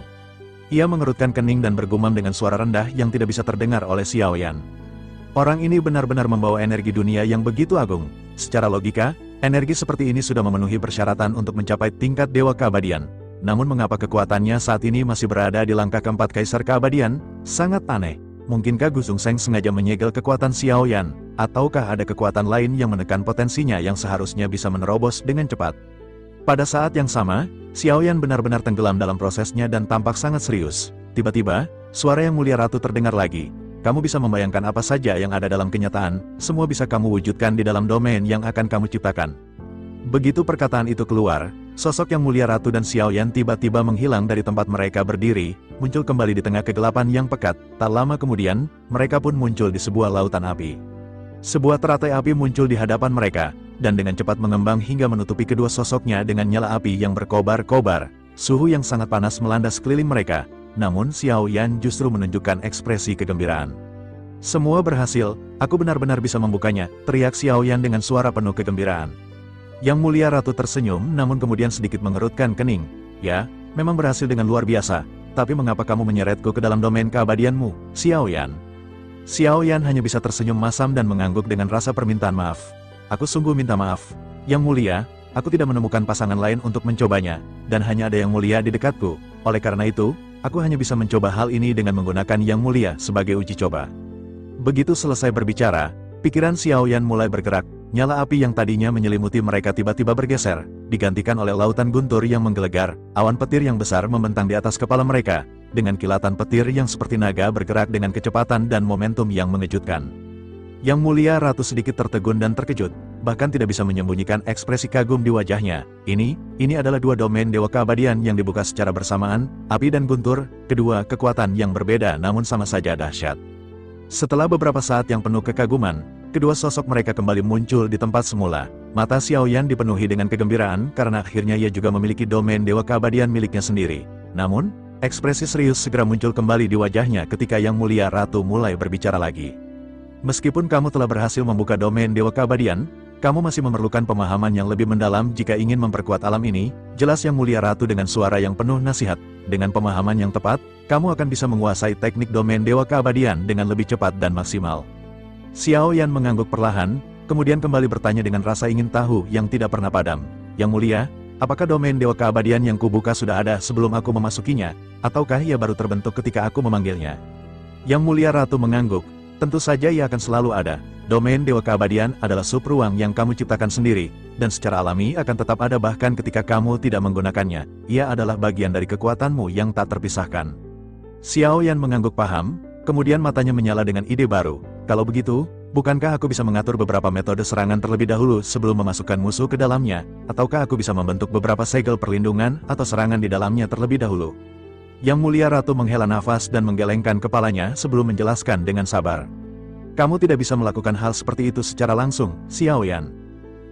Ia mengerutkan kening dan bergumam dengan suara rendah yang tidak bisa terdengar oleh Xiao Yan. Orang ini benar-benar membawa energi dunia yang begitu agung. Secara logika, energi seperti ini sudah memenuhi persyaratan untuk mencapai tingkat Dewa Keabadian. Namun mengapa kekuatannya saat ini masih berada di langkah keempat Kaisar Keabadian? Sangat aneh. Mungkinkah Gu Zhongzheng sengaja menyegel kekuatan Xiao Yan? Ataukah ada kekuatan lain yang menekan potensinya yang seharusnya bisa menerobos dengan cepat? Pada saat yang sama, Xiao Yan benar-benar tenggelam dalam prosesnya dan tampak sangat serius. Tiba-tiba, suara Yang Mulia Ratu terdengar lagi. Kamu bisa membayangkan apa saja yang ada dalam kenyataan, semua bisa kamu wujudkan di dalam domain yang akan kamu ciptakan. Begitu perkataan itu keluar, sosok Yang Mulia Ratu dan Xiao Yan tiba-tiba menghilang dari tempat mereka berdiri, muncul kembali di tengah kegelapan yang pekat. Tak lama kemudian, mereka pun muncul di sebuah lautan api. Sebuah teratai api muncul di hadapan mereka, dan dengan cepat mengembang hingga menutupi kedua sosoknya dengan nyala api yang berkobar-kobar. Suhu yang sangat panas melanda sekeliling mereka, namun Xiao Yan justru menunjukkan ekspresi kegembiraan. Semua berhasil, aku benar-benar bisa membukanya, teriak Xiao Yan dengan suara penuh kegembiraan. Yang Mulia Ratu tersenyum namun kemudian sedikit mengerutkan kening. Ya, memang berhasil dengan luar biasa, tapi mengapa kamu menyeretku ke dalam domain keabadianmu, Xiao Yan? Xiao Yan hanya bisa tersenyum masam dan mengangguk dengan rasa permintaan maaf. Aku sungguh minta maaf, Yang Mulia, aku tidak menemukan pasangan lain untuk mencobanya, dan hanya ada Yang Mulia di dekatku. Oleh karena itu, aku hanya bisa mencoba hal ini dengan menggunakan Yang Mulia sebagai uji coba. Begitu selesai berbicara, pikiran Xiao Yan mulai bergerak. Nyala api yang tadinya menyelimuti mereka tiba-tiba bergeser, digantikan oleh lautan guntur yang menggelegar. Awan petir yang besar membentang di atas kepala mereka, dengan kilatan petir yang seperti naga bergerak dengan kecepatan dan momentum yang mengejutkan. Yang Mulia Ratu sedikit tertegun dan terkejut, bahkan tidak bisa menyembunyikan ekspresi kagum di wajahnya. Ini adalah dua domain Dewa Keabadian yang dibuka secara bersamaan, api dan guntur, kedua kekuatan yang berbeda namun sama saja dahsyat. Setelah beberapa saat yang penuh kekaguman, kedua sosok mereka kembali muncul di tempat semula. Mata Xiao Yan dipenuhi dengan kegembiraan karena akhirnya ia juga memiliki domain Dewa Keabadian miliknya sendiri. Namun, ekspresi serius segera muncul kembali di wajahnya ketika Yang Mulia Ratu mulai berbicara lagi. Meskipun kamu telah berhasil membuka domain Dewa Keabadian, kamu masih memerlukan pemahaman yang lebih mendalam jika ingin memperkuat alam ini, jelas Yang Mulia Ratu dengan suara yang penuh nasihat. Dengan pemahaman yang tepat, kamu akan bisa menguasai teknik domain Dewa Keabadian dengan lebih cepat dan maksimal. Xiao Yan mengangguk perlahan, kemudian kembali bertanya dengan rasa ingin tahu yang tidak pernah padam. Yang Mulia, apakah domain Dewa Keabadian yang kubuka sudah ada sebelum aku memasukinya, ataukah ia baru terbentuk ketika aku memanggilnya? Yang Mulia Ratu mengangguk, tentu saja ia akan selalu ada. Domain Dewa Keabadian adalah sub-ruang yang kamu ciptakan sendiri, dan secara alami akan tetap ada bahkan ketika kamu tidak menggunakannya. Ia adalah bagian dari kekuatanmu yang tak terpisahkan. Xiao Yan mengangguk paham, kemudian matanya menyala dengan ide baru. Kalau begitu, bukankah aku bisa mengatur beberapa metode serangan terlebih dahulu sebelum memasukkan musuh ke dalamnya? Ataukah aku bisa membentuk beberapa segel perlindungan atau serangan di dalamnya terlebih dahulu? Yang Mulia Ratu menghela nafas dan menggelengkan kepalanya sebelum menjelaskan dengan sabar. Kamu tidak bisa melakukan hal seperti itu secara langsung, Xiao Yan.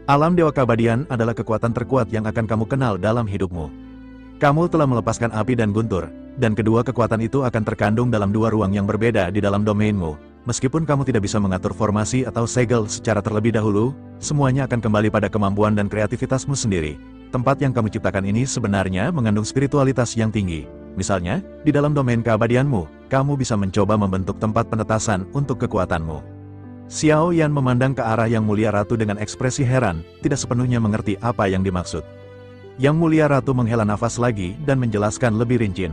Alam Dewa Keabadian adalah kekuatan terkuat yang akan kamu kenal dalam hidupmu. Kamu telah melepaskan api dan guntur, dan kedua kekuatan itu akan terkandung dalam dua ruang yang berbeda di dalam domainmu. Meskipun kamu tidak bisa mengatur formasi atau segel secara terlebih dahulu, semuanya akan kembali pada kemampuan dan kreativitasmu sendiri. Tempat yang kamu ciptakan ini sebenarnya mengandung spiritualitas yang tinggi. Misalnya, di dalam domain keabadianmu, kamu bisa mencoba membentuk tempat penetasan untuk kekuatanmu. Xiao Yan memandang ke arah Yang Mulia Ratu dengan ekspresi heran, tidak sepenuhnya mengerti apa yang dimaksud. Yang Mulia Ratu menghela nafas lagi dan menjelaskan lebih rinci.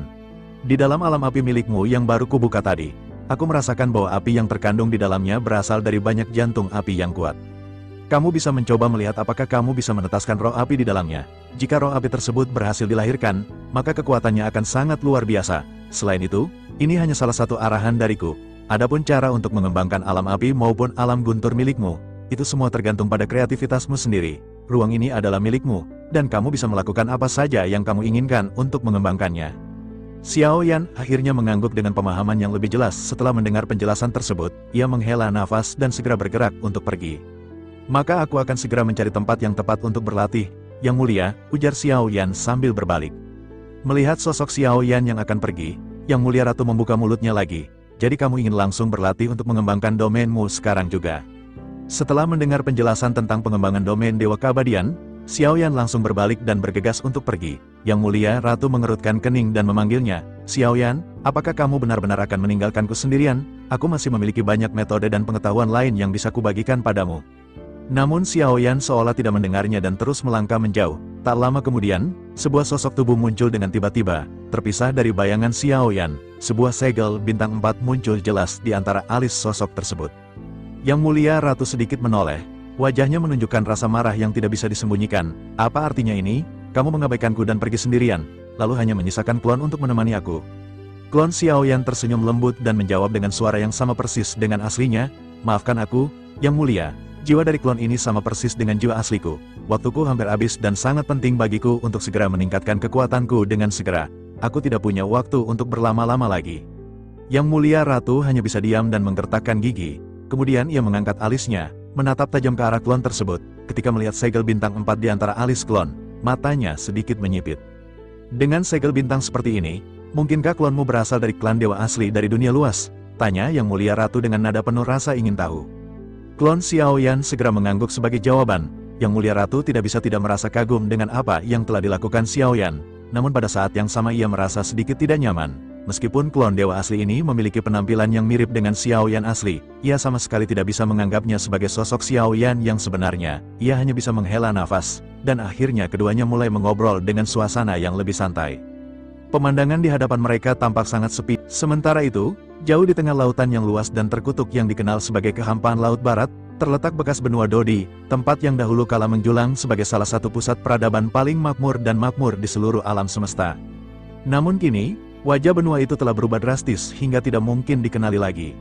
Di dalam alam api milikmu yang baru kubuka tadi, aku merasakan bahwa api yang terkandung di dalamnya berasal dari banyak jantung api yang kuat. Kamu bisa mencoba melihat apakah kamu bisa menetaskan roh api di dalamnya. Jika roh api tersebut berhasil dilahirkan, maka kekuatannya akan sangat luar biasa. Selain itu, ini hanya salah satu arahan dariku. Adapun cara untuk mengembangkan alam api maupun alam guntur milikmu, itu semua tergantung pada kreativitasmu sendiri. Ruang ini adalah milikmu, dan kamu bisa melakukan apa saja yang kamu inginkan untuk mengembangkannya. Xiao Yan akhirnya mengangguk dengan pemahaman yang lebih jelas. Setelah mendengar penjelasan tersebut, ia menghela nafas dan segera bergerak untuk pergi. Maka aku akan segera mencari tempat yang tepat untuk berlatih, Yang Mulia, ujar Xiao Yan sambil berbalik. Melihat sosok Xiao Yan yang akan pergi, Yang Mulia Ratu membuka mulutnya lagi. Jadi kamu ingin langsung berlatih untuk mengembangkan domainmu sekarang juga. Setelah mendengar penjelasan tentang pengembangan domain Dewa Keabadian, Xiao Yan langsung berbalik dan bergegas untuk pergi. Yang Mulia Ratu mengerutkan kening dan memanggilnya, Xiao Yan, Apakah kamu benar-benar akan meninggalkanku sendirian? Aku masih memiliki banyak metode dan pengetahuan lain yang bisa kubagikan padamu. Namun Xiaoyan seolah tidak mendengarnya dan terus melangkah menjauh. Tak lama kemudian, sebuah sosok tubuh muncul dengan tiba-tiba, terpisah dari bayangan Xiaoyan. Sebuah segel bintang 4 muncul jelas di antara alis sosok tersebut. Yang Mulia Ratu sedikit menoleh. Wajahnya menunjukkan rasa marah yang tidak bisa disembunyikan. Apa artinya ini? Kamu mengabaikanku dan pergi sendirian, lalu hanya menyisakan klon untuk menemani aku. Klon Xiaoyan tersenyum lembut dan menjawab dengan suara yang sama persis dengan aslinya, "Maafkan aku, Yang Mulia. Jiwa dari klon ini sama persis dengan jiwa asliku. Waktuku hampir habis dan sangat penting bagiku untuk segera meningkatkan kekuatanku dengan segera. Aku tidak punya waktu untuk berlama-lama lagi." Yang Mulia Ratu hanya bisa diam dan menggertakkan gigi. Kemudian ia mengangkat alisnya, menatap tajam ke arah klon tersebut. Ketika melihat segel bintang 4 di antara alis klon, matanya sedikit menyipit. "Dengan segel bintang seperti ini, mungkinkah klonmu berasal dari klan dewa asli dari dunia luas?" tanya Yang Mulia Ratu dengan nada penuh rasa ingin tahu. Klon Xiaoyan segera mengangguk sebagai jawaban. Yang Mulia Ratu tidak bisa tidak merasa kagum dengan apa yang telah dilakukan Xiaoyan. Namun pada saat yang sama ia merasa sedikit tidak nyaman. Meskipun klon dewa asli ini memiliki penampilan yang mirip dengan Xiaoyan asli, ia sama sekali tidak bisa menganggapnya sebagai sosok Xiaoyan yang sebenarnya. Ia hanya bisa menghela nafas, dan akhirnya keduanya mulai mengobrol dengan suasana yang lebih santai. Pemandangan di hadapan mereka tampak sangat sepi. Sementara itu, jauh di tengah lautan yang luas dan terkutuk yang dikenal sebagai kehampaan Laut Barat, terletak bekas benua Dodi, tempat yang dahulu kala menjulang sebagai salah satu pusat peradaban paling makmur dan makmur di seluruh alam semesta. Namun kini, wajah benua itu telah berubah drastis hingga tidak mungkin dikenali lagi.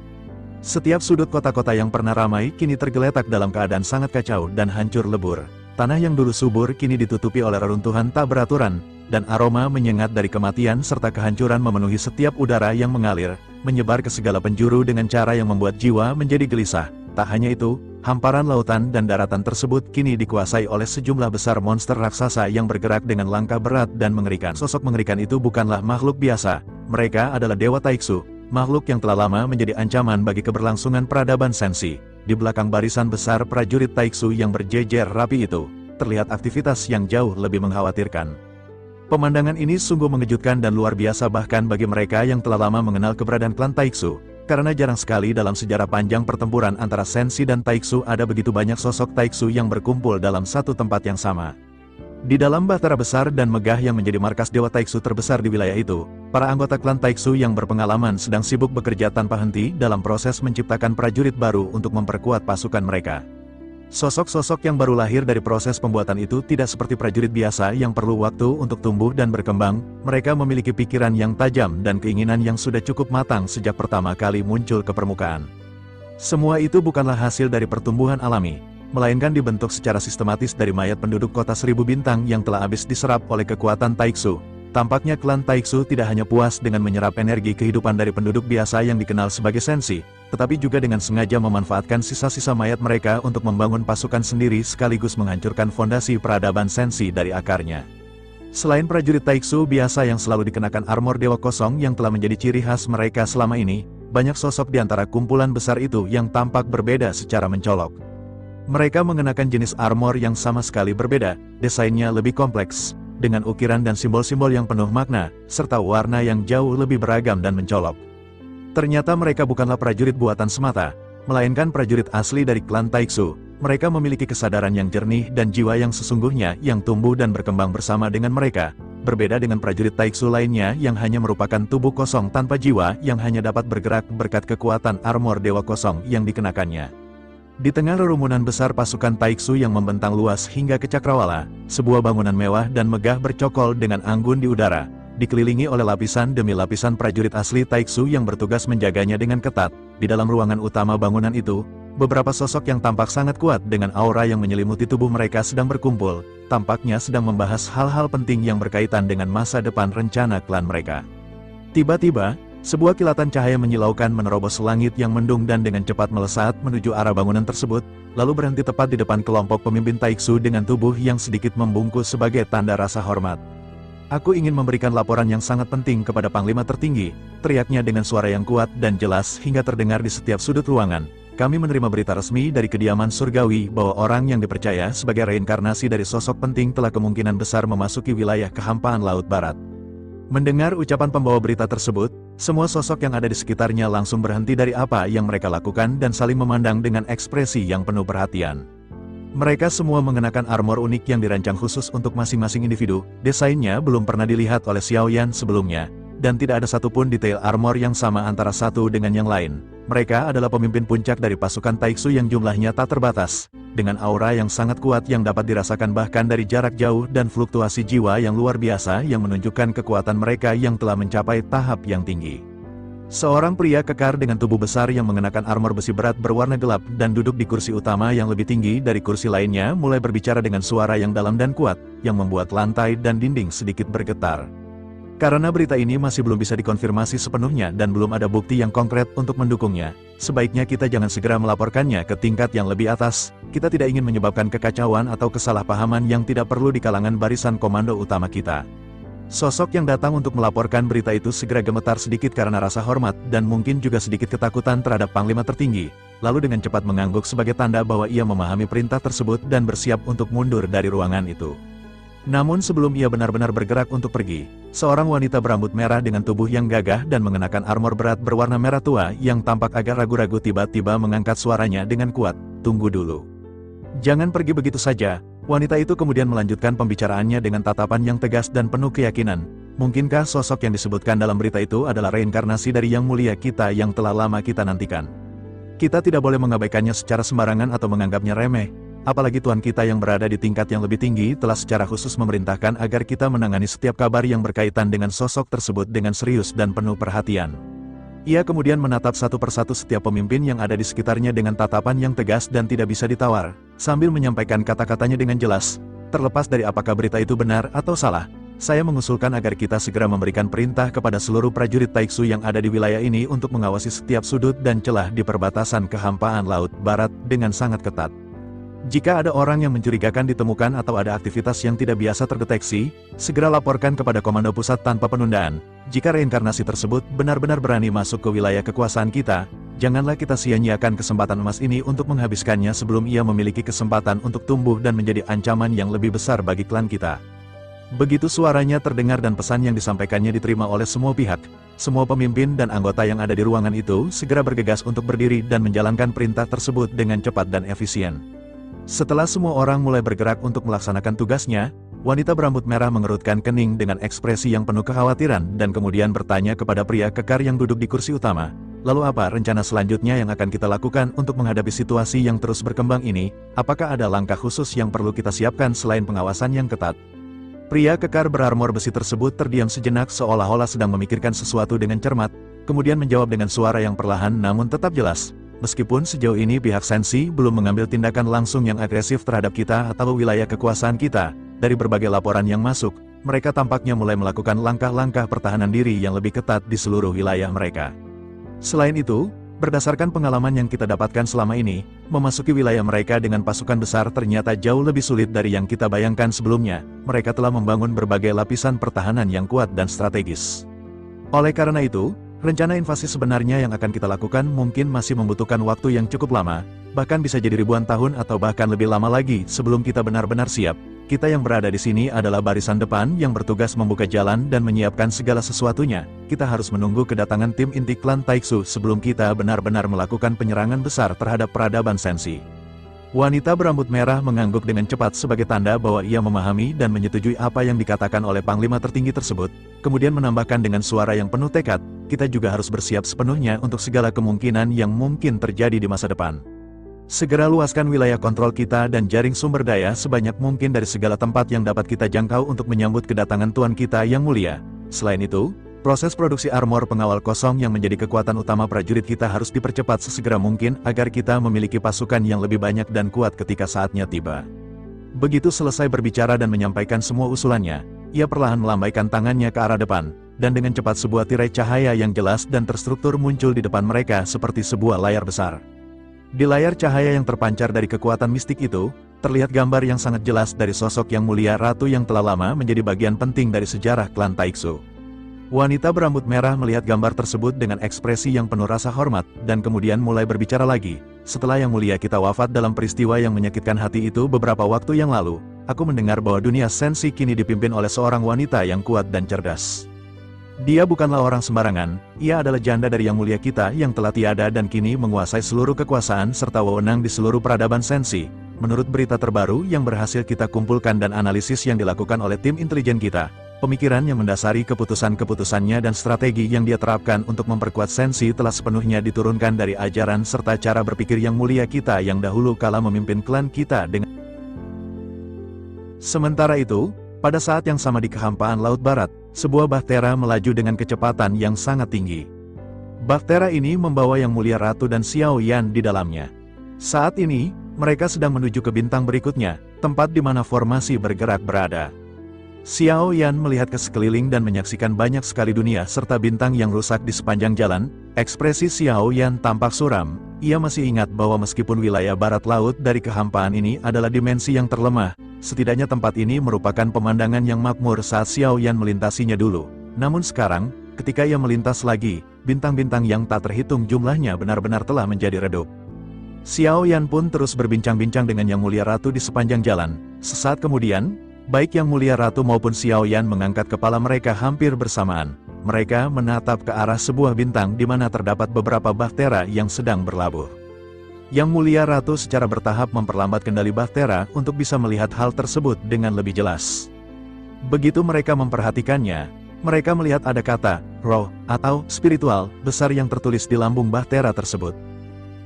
Setiap sudut kota-kota yang pernah ramai kini tergeletak dalam keadaan sangat kacau dan hancur lebur. Tanah yang dulu subur kini ditutupi oleh reruntuhan tak beraturan, dan aroma menyengat dari kematian serta kehancuran memenuhi setiap udara yang mengalir, menyebar ke segala penjuru dengan cara yang membuat jiwa menjadi gelisah. Tak hanya itu, hamparan lautan dan daratan tersebut kini dikuasai oleh sejumlah besar monster raksasa yang bergerak dengan langkah berat dan mengerikan. Sosok mengerikan itu bukanlah makhluk biasa, mereka adalah Dewa Taiksu, makhluk yang telah lama menjadi ancaman bagi keberlangsungan peradaban Sensi. Di belakang barisan besar prajurit Taiksu yang berjejer rapi itu, terlihat aktivitas yang jauh lebih mengkhawatirkan. Pemandangan ini sungguh mengejutkan dan luar biasa bahkan bagi mereka yang telah lama mengenal keberadaan klan Taiksu. Karena jarang sekali dalam sejarah panjang pertempuran antara Sensi dan Taiksu ada begitu banyak sosok Taiksu yang berkumpul dalam satu tempat yang sama. Di dalam bahtera besar dan megah yang menjadi markas Dewa Taiksu terbesar di wilayah itu, para anggota klan Taiksu yang berpengalaman sedang sibuk bekerja tanpa henti dalam proses menciptakan prajurit baru untuk memperkuat pasukan mereka. Sosok-sosok yang baru lahir dari proses pembuatan itu tidak seperti prajurit biasa yang perlu waktu untuk tumbuh dan berkembang, mereka memiliki pikiran yang tajam dan keinginan yang sudah cukup matang sejak pertama kali muncul ke permukaan. Semua itu bukanlah hasil dari pertumbuhan alami, melainkan dibentuk secara sistematis dari mayat penduduk kota 1000 bintang yang telah habis diserap oleh kekuatan Taiksu. Tampaknya klan Taiksu tidak hanya puas dengan menyerap energi kehidupan dari penduduk biasa yang dikenal sebagai Sensi, tetapi juga dengan sengaja memanfaatkan sisa-sisa mayat mereka untuk membangun pasukan sendiri sekaligus menghancurkan fondasi peradaban Sensi dari akarnya. Selain prajurit Taiksu biasa yang selalu dikenakan armor Dewa Kosong yang telah menjadi ciri khas mereka selama ini, banyak sosok di antara kumpulan besar itu yang tampak berbeda secara mencolok. Mereka mengenakan jenis armor yang sama sekali berbeda, desainnya lebih kompleks, dengan ukiran dan simbol-simbol yang penuh makna, serta warna yang jauh lebih beragam dan mencolok. Ternyata mereka bukanlah prajurit buatan semata, melainkan prajurit asli dari klan Taiksu. Mereka memiliki kesadaran yang jernih dan jiwa yang sesungguhnya yang tumbuh dan berkembang bersama dengan mereka. Berbeda dengan prajurit Taiksu lainnya yang hanya merupakan tubuh kosong tanpa jiwa yang hanya dapat bergerak berkat kekuatan armor Dewa Kosong yang dikenakannya. Di tengah rerumunan besar pasukan Taiksu yang membentang luas hingga ke Cakrawala, sebuah bangunan mewah dan megah bercokol dengan anggun di udara, dikelilingi oleh lapisan demi lapisan prajurit asli Taiksu yang bertugas menjaganya dengan ketat. Di dalam ruangan utama bangunan itu, beberapa sosok yang tampak sangat kuat dengan aura yang menyelimuti tubuh mereka sedang berkumpul, tampaknya sedang membahas hal-hal penting yang berkaitan dengan masa depan rencana klan mereka. Tiba-tiba, sebuah kilatan cahaya menyilaukan menerobos langit yang mendung dan dengan cepat melesat menuju arah bangunan tersebut, lalu berhenti tepat di depan kelompok pemimpin Taiksu dengan tubuh yang sedikit membungkus sebagai tanda rasa hormat. "Aku ingin memberikan laporan yang sangat penting kepada Panglima tertinggi," teriaknya dengan suara yang kuat dan jelas hingga terdengar di setiap sudut ruangan. "Kami menerima berita resmi dari kediaman surgawi bahwa orang yang dipercaya sebagai reinkarnasi dari sosok penting telah kemungkinan besar memasuki wilayah kehampaan Laut Barat." Mendengar ucapan pembawa berita tersebut, semua sosok yang ada di sekitarnya langsung berhenti dari apa yang mereka lakukan dan saling memandang dengan ekspresi yang penuh perhatian. Mereka semua mengenakan armor unik yang dirancang khusus untuk masing-masing individu, desainnya belum pernah dilihat oleh Xiao Yan sebelumnya, dan tidak ada satupun detail armor yang sama antara satu dengan yang lain. Mereka adalah pemimpin puncak dari pasukan Taiksu yang jumlahnya tak terbatas, dengan aura yang sangat kuat yang dapat dirasakan bahkan dari jarak jauh dan fluktuasi jiwa yang luar biasa yang menunjukkan kekuatan mereka yang telah mencapai tahap yang tinggi. Seorang pria kekar dengan tubuh besar yang mengenakan armor besi berat berwarna gelap dan duduk di kursi utama yang lebih tinggi dari kursi lainnya mulai berbicara dengan suara yang dalam dan kuat, yang membuat lantai dan dinding sedikit bergetar. Karena berita ini masih belum bisa dikonfirmasi sepenuhnya dan belum ada bukti yang konkret untuk mendukungnya, sebaiknya kita jangan segera melaporkannya ke tingkat yang lebih atas. Kita tidak ingin menyebabkan kekacauan atau kesalahpahaman yang tidak perlu di kalangan barisan komando utama kita. Sosok yang datang untuk melaporkan berita itu segera gemetar sedikit karena rasa hormat dan mungkin juga sedikit ketakutan terhadap panglima tertinggi, lalu dengan cepat mengangguk sebagai tanda bahwa ia memahami perintah tersebut dan bersiap untuk mundur dari ruangan itu. Namun sebelum ia benar-benar bergerak untuk pergi, seorang wanita berambut merah dengan tubuh yang gagah dan mengenakan armor berat berwarna merah tua yang tampak agak ragu-ragu tiba-tiba mengangkat suaranya dengan kuat, "Tunggu dulu. Jangan pergi begitu saja." Wanita itu kemudian melanjutkan pembicaraannya dengan tatapan yang tegas dan penuh keyakinan. Mungkinkah sosok yang disebutkan dalam berita itu adalah reinkarnasi dari Yang Mulia kita yang telah lama kita nantikan? Kita tidak boleh mengabaikannya secara sembarangan atau menganggapnya remeh. Apalagi Tuan kita yang berada di tingkat yang lebih tinggi telah secara khusus memerintahkan agar kita menangani setiap kabar yang berkaitan dengan sosok tersebut dengan serius dan penuh perhatian. Ia kemudian menatap satu persatu setiap pemimpin yang ada di sekitarnya dengan tatapan yang tegas dan tidak bisa ditawar, sambil menyampaikan kata-katanya dengan jelas. Terlepas dari apakah berita itu benar atau salah, saya mengusulkan agar kita segera memberikan perintah kepada seluruh prajurit Taiksu yang ada di wilayah ini untuk mengawasi setiap sudut dan celah di perbatasan kehampaan Laut Barat dengan sangat ketat. Jika ada orang yang mencurigakan ditemukan atau ada aktivitas yang tidak biasa terdeteksi, segera laporkan kepada Komando Pusat tanpa penundaan. Jika reinkarnasi tersebut benar-benar berani masuk ke wilayah kekuasaan kita, janganlah kita sia-nyiakan kesempatan emas ini untuk menghabiskannya sebelum ia memiliki kesempatan untuk tumbuh dan menjadi ancaman yang lebih besar bagi klan kita. Begitu suaranya terdengar dan pesan yang disampaikannya diterima oleh semua pihak, semua pemimpin dan anggota yang ada di ruangan itu segera bergegas untuk berdiri dan menjalankan perintah tersebut dengan cepat dan efisien. Setelah semua orang mulai bergerak untuk melaksanakan tugasnya, wanita berambut merah mengerutkan kening dengan ekspresi yang penuh kekhawatiran dan kemudian bertanya kepada pria kekar yang duduk di kursi utama, "Lalu apa rencana selanjutnya yang akan kita lakukan untuk menghadapi situasi yang terus berkembang ini? Apakah ada langkah khusus yang perlu kita siapkan selain pengawasan yang ketat?" Pria kekar berarmor besi tersebut terdiam sejenak seolah-olah sedang memikirkan sesuatu dengan cermat, kemudian menjawab dengan suara yang perlahan namun tetap jelas. "Meskipun sejauh ini pihak Sensi belum mengambil tindakan langsung yang agresif terhadap kita atau wilayah kekuasaan kita, dari berbagai laporan yang masuk, mereka tampaknya mulai melakukan langkah-langkah pertahanan diri yang lebih ketat di seluruh wilayah mereka. Selain itu, berdasarkan pengalaman yang kita dapatkan selama ini, memasuki wilayah mereka dengan pasukan besar ternyata jauh lebih sulit dari yang kita bayangkan sebelumnya. Mereka telah membangun berbagai lapisan pertahanan yang kuat dan strategis. Oleh karena itu, rencana invasi sebenarnya yang akan kita lakukan mungkin masih membutuhkan waktu yang cukup lama, bahkan bisa jadi ribuan tahun atau bahkan lebih lama lagi sebelum kita benar-benar siap. Kita yang berada di sini adalah barisan depan yang bertugas membuka jalan dan menyiapkan segala sesuatunya. Kita harus menunggu kedatangan tim inti klan Taiksu sebelum kita benar-benar melakukan penyerangan besar terhadap peradaban Sensi. Wanita berambut merah mengangguk dengan cepat sebagai tanda bahwa ia memahami dan menyetujui apa yang dikatakan oleh panglima tertinggi tersebut, kemudian menambahkan dengan suara yang penuh tekad, "Kita juga harus bersiap sepenuhnya untuk segala kemungkinan yang mungkin terjadi di masa depan. Segera luaskan wilayah kontrol kita dan jaring sumber daya sebanyak mungkin dari segala tempat yang dapat kita jangkau untuk menyambut kedatangan Tuan kita yang mulia. Selain itu, proses produksi armor pengawal kosong yang menjadi kekuatan utama prajurit kita harus dipercepat sesegera mungkin agar kita memiliki pasukan yang lebih banyak dan kuat ketika saatnya tiba." Begitu selesai berbicara dan menyampaikan semua usulannya, ia perlahan melambaikan tangannya ke arah depan, dan dengan cepat sebuah tirai cahaya yang jelas dan terstruktur muncul di depan mereka seperti sebuah layar besar. Di layar cahaya yang terpancar dari kekuatan mistik itu, terlihat gambar yang sangat jelas dari sosok yang mulia ratu yang telah lama menjadi bagian penting dari sejarah klan Taiksu. Wanita berambut merah melihat gambar tersebut dengan ekspresi yang penuh rasa hormat, dan kemudian mulai berbicara lagi. "Setelah yang mulia kita wafat dalam peristiwa yang menyakitkan hati itu beberapa waktu yang lalu, aku mendengar bahwa dunia Sensi kini dipimpin oleh seorang wanita yang kuat dan cerdas. Dia bukanlah orang sembarangan, ia adalah janda dari Yang Mulia kita yang telah tiada dan kini menguasai seluruh kekuasaan serta wewenang di seluruh peradaban Sensi. Menurut berita terbaru yang berhasil kita kumpulkan dan analisis yang dilakukan oleh tim intelijen kita, pemikiran yang mendasari keputusan-keputusannya dan strategi yang dia terapkan untuk memperkuat Sensi telah sepenuhnya diturunkan dari ajaran serta cara berpikir Yang Mulia kita yang dahulu kala memimpin klan kita dengan. Sementara itu, pada saat yang sama di kehampaan Laut Barat, sebuah bahtera melaju dengan kecepatan yang sangat tinggi. Bahtera ini membawa Yang Mulia Ratu dan Xiao Yan di dalamnya. Saat ini, mereka sedang menuju ke bintang berikutnya, tempat di mana formasi bergerak berada. Xiao Yan melihat ke sekeliling dan menyaksikan banyak sekali dunia serta bintang yang rusak di sepanjang jalan. Ekspresi Xiao Yan tampak suram. Ia masih ingat bahwa meskipun wilayah barat laut dari kehampaan ini adalah dimensi yang terlemah, setidaknya tempat ini merupakan pemandangan yang makmur saat Xiao Yan melintasinya dulu. Namun sekarang, ketika ia melintas lagi, bintang-bintang yang tak terhitung jumlahnya benar-benar telah menjadi redup. Xiao Yan pun terus berbincang-bincang dengan Yang Mulia Ratu di sepanjang jalan. Sesaat kemudian, baik Yang Mulia Ratu maupun Xiao Yan mengangkat kepala mereka hampir bersamaan. Mereka menatap ke arah sebuah bintang di mana terdapat beberapa bahtera yang sedang berlabuh. Yang Mulia Ratu secara bertahap memperlambat kendali bahtera untuk bisa melihat hal tersebut dengan lebih jelas. Begitu mereka memperhatikannya, mereka melihat ada kata, roh, atau spiritual, besar yang tertulis di lambung bahtera tersebut.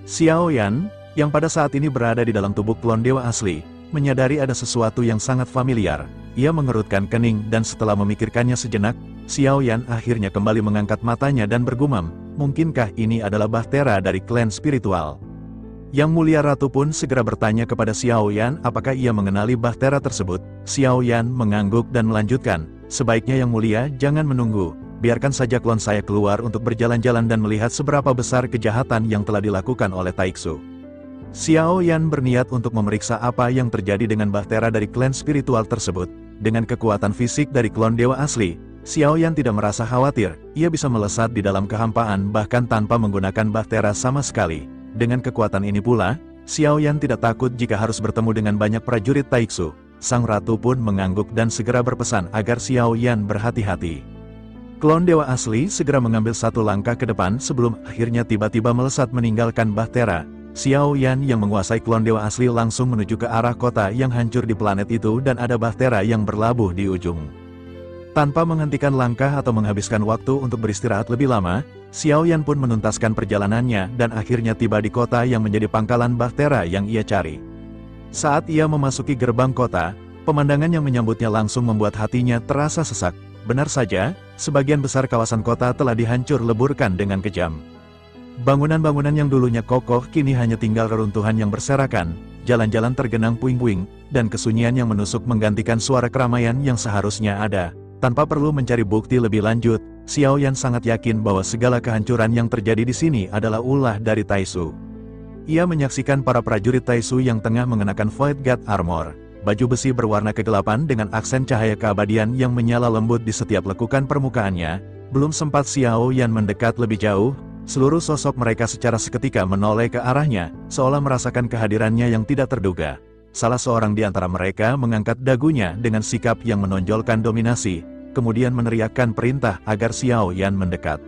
Xiao Yan, yang pada saat ini berada di dalam tubuh klon dewa asli, menyadari ada sesuatu yang sangat familiar. Ia mengerutkan kening dan setelah memikirkannya sejenak, Xiao Yan akhirnya kembali mengangkat matanya dan bergumam, mungkinkah ini adalah bahtera dari klan spiritual? Yang Mulia Ratu pun segera bertanya kepada Xiao Yan apakah ia mengenali bahtera tersebut. Xiao Yan mengangguk dan melanjutkan, sebaiknya Yang Mulia jangan menunggu. Biarkan saja klon saya keluar untuk berjalan-jalan dan melihat seberapa besar kejahatan yang telah dilakukan oleh Taiksu. Xiao Yan berniat untuk memeriksa apa yang terjadi dengan bahtera dari klan spiritual tersebut. Dengan kekuatan fisik dari klon dewa asli, Xiao Yan tidak merasa khawatir, ia bisa melesat di dalam kehampaan bahkan tanpa menggunakan bahtera sama sekali. Dengan kekuatan ini pula, Xiao Yan tidak takut jika harus bertemu dengan banyak prajurit Taiksu. Sang ratu pun mengangguk dan segera berpesan agar Xiao Yan berhati-hati. Klon dewa asli segera mengambil satu langkah ke depan sebelum akhirnya tiba-tiba melesat meninggalkan bahtera. Xiao Yan yang menguasai klon dewa asli langsung menuju ke arah kota yang hancur di planet itu dan ada bahtera yang berlabuh di ujung. Tanpa menghentikan langkah atau menghabiskan waktu untuk beristirahat lebih lama, Xiao Yan pun menuntaskan perjalanannya dan akhirnya tiba di kota yang menjadi pangkalan bahtera yang ia cari. Saat ia memasuki gerbang kota, pemandangan yang menyambutnya langsung membuat hatinya terasa sesak. Benar saja, sebagian besar kawasan kota telah dihancur leburkan dengan kejam. Bangunan-bangunan yang dulunya kokoh kini hanya tinggal reruntuhan yang berserakan, jalan-jalan tergenang puing-puing, dan kesunyian yang menusuk menggantikan suara keramaian yang seharusnya ada. Tanpa perlu mencari bukti lebih lanjut, Xiao Yan sangat yakin bahwa segala kehancuran yang terjadi di sini adalah ulah dari Taiksu. Ia menyaksikan para prajurit Taiksu yang tengah mengenakan Void God Armor. Baju besi berwarna kegelapan dengan aksen cahaya keabadian yang menyala lembut di setiap lekukan permukaannya. Belum sempat Xiao Yan mendekat lebih jauh, seluruh sosok mereka secara seketika menoleh ke arahnya, seolah merasakan kehadirannya yang tidak terduga. Salah seorang di antara mereka mengangkat dagunya dengan sikap yang menonjolkan dominasi, kemudian meneriakkan perintah agar Xiao Yan mendekat.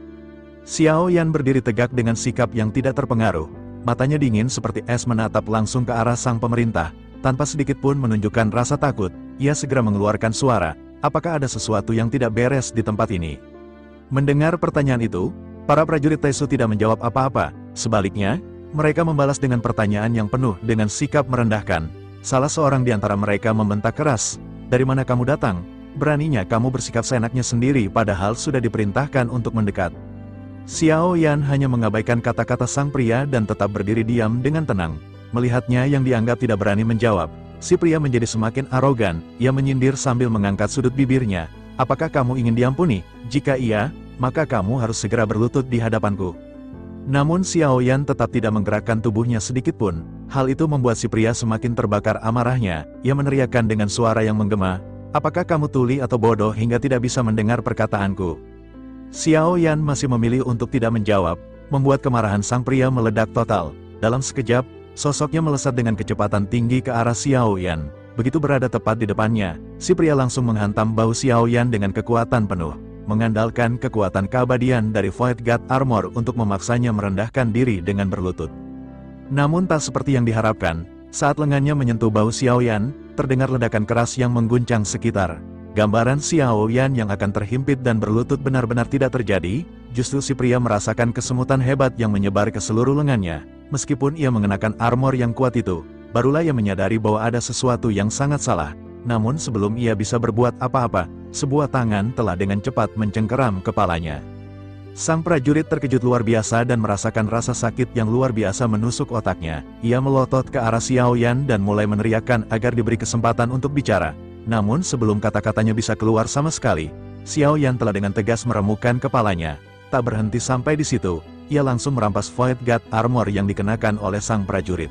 Xiao Yan berdiri tegak dengan sikap yang tidak terpengaruh, matanya dingin seperti es menatap langsung ke arah sang pemerintah. Tanpa sedikit pun menunjukkan rasa takut, ia segera mengeluarkan suara, apakah ada sesuatu yang tidak beres di tempat ini? Mendengar pertanyaan itu, para prajurit Taiksu tidak menjawab apa-apa, sebaliknya, mereka membalas dengan pertanyaan yang penuh dengan sikap merendahkan. Salah seorang di antara mereka membentak keras, dari mana kamu datang? Beraninya kamu bersikap seenaknya sendiri padahal sudah diperintahkan untuk mendekat. Xiao Yan hanya mengabaikan kata-kata sang pria dan tetap berdiri diam dengan tenang. Melihatnya yang dianggap tidak berani menjawab, si pria menjadi semakin arogan. Ia menyindir sambil mengangkat sudut bibirnya. Apakah kamu ingin diampuni? Jika iya, maka kamu harus segera berlutut di hadapanku. Namun Xiao Yan tetap tidak menggerakkan tubuhnya sedikitpun. Hal itu membuat si pria semakin terbakar amarahnya. Ia meneriakkan dengan suara yang menggema, apakah kamu tuli atau bodoh hingga tidak bisa mendengar perkataanku? Xiao Yan masih memilih untuk tidak menjawab, membuat kemarahan sang pria meledak total. Dalam sekejap, sosoknya melesat dengan kecepatan tinggi ke arah Xiao Yan. Begitu berada tepat di depannya, si pria langsung menghantam bahu Xiao Yan dengan kekuatan penuh. mengandalkan kekuatan keabadian dari Void God Armor untuk memaksanya merendahkan diri dengan berlutut. Namun tak seperti yang diharapkan, saat lengannya menyentuh bahu Xiao Yan, terdengar ledakan keras yang mengguncang sekitar. Gambaran Xiao Yan yang akan terhimpit dan berlutut benar-benar tidak terjadi, justru si pria merasakan kesemutan hebat yang menyebar ke seluruh lengannya. Meskipun ia mengenakan armor yang kuat itu, barulah ia menyadari bahwa ada sesuatu yang sangat salah. Namun sebelum ia bisa berbuat apa-apa, sebuah tangan telah dengan cepat mencengkeram kepalanya. Sang prajurit terkejut luar biasa dan merasakan rasa sakit yang luar biasa menusuk otaknya. Ia melotot ke arah Xiao Yan dan mulai meneriakkan agar diberi kesempatan untuk bicara. Namun sebelum kata-katanya bisa keluar sama sekali, Xiao Yan telah dengan tegas meremukkan kepalanya. Tak berhenti sampai di situ, ia langsung merampas Void God Armor yang dikenakan oleh sang prajurit.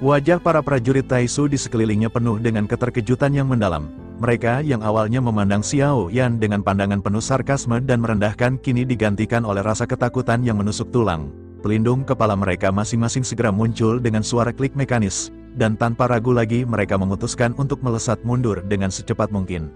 Wajah para prajurit Taisu di sekelilingnya penuh dengan keterkejutan yang mendalam. Mereka yang awalnya memandang Xiao Yan dengan pandangan penuh sarkasme dan merendahkan kini digantikan oleh rasa ketakutan yang menusuk tulang. Pelindung kepala mereka masing-masing segera muncul dengan suara klik mekanis, dan tanpa ragu lagi mereka memutuskan untuk melesat mundur dengan secepat mungkin.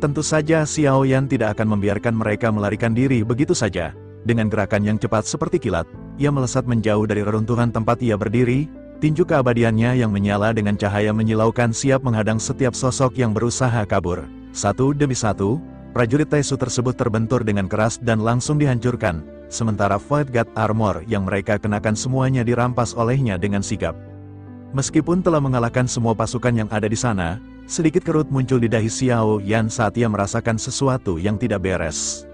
Tentu saja Xiao Yan tidak akan membiarkan mereka melarikan diri begitu saja. Dengan gerakan yang cepat seperti kilat, ia melesat menjauh dari reruntuhan tempat ia berdiri. Tinju keabadiannya yang menyala dengan cahaya menyilaukan siap menghadang setiap sosok yang berusaha kabur. Satu demi satu, prajurit Taisu tersebut terbentur dengan keras dan langsung dihancurkan, sementara Void God Armor yang mereka kenakan semuanya dirampas olehnya dengan sigap. Meskipun telah mengalahkan semua pasukan yang ada di sana, sedikit kerut muncul di dahi Xiao Yan saat ia merasakan sesuatu yang tidak beres.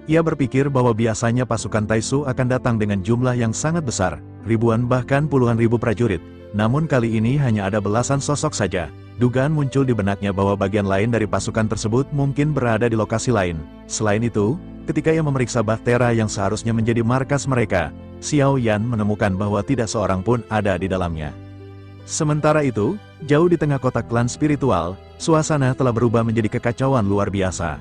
Ia berpikir bahwa biasanya pasukan Taisu akan datang dengan jumlah yang sangat besar, ribuan bahkan puluhan ribu prajurit. Namun kali ini hanya ada belasan sosok saja. Dugaan muncul di benaknya bahwa bagian lain dari pasukan tersebut mungkin berada di lokasi lain. Selain itu, ketika ia memeriksa bahtera yang seharusnya menjadi markas mereka, Xiao Yan menemukan bahwa tidak seorang pun ada di dalamnya. Sementara itu, jauh di tengah kota klan spiritual, suasana telah berubah menjadi kekacauan luar biasa.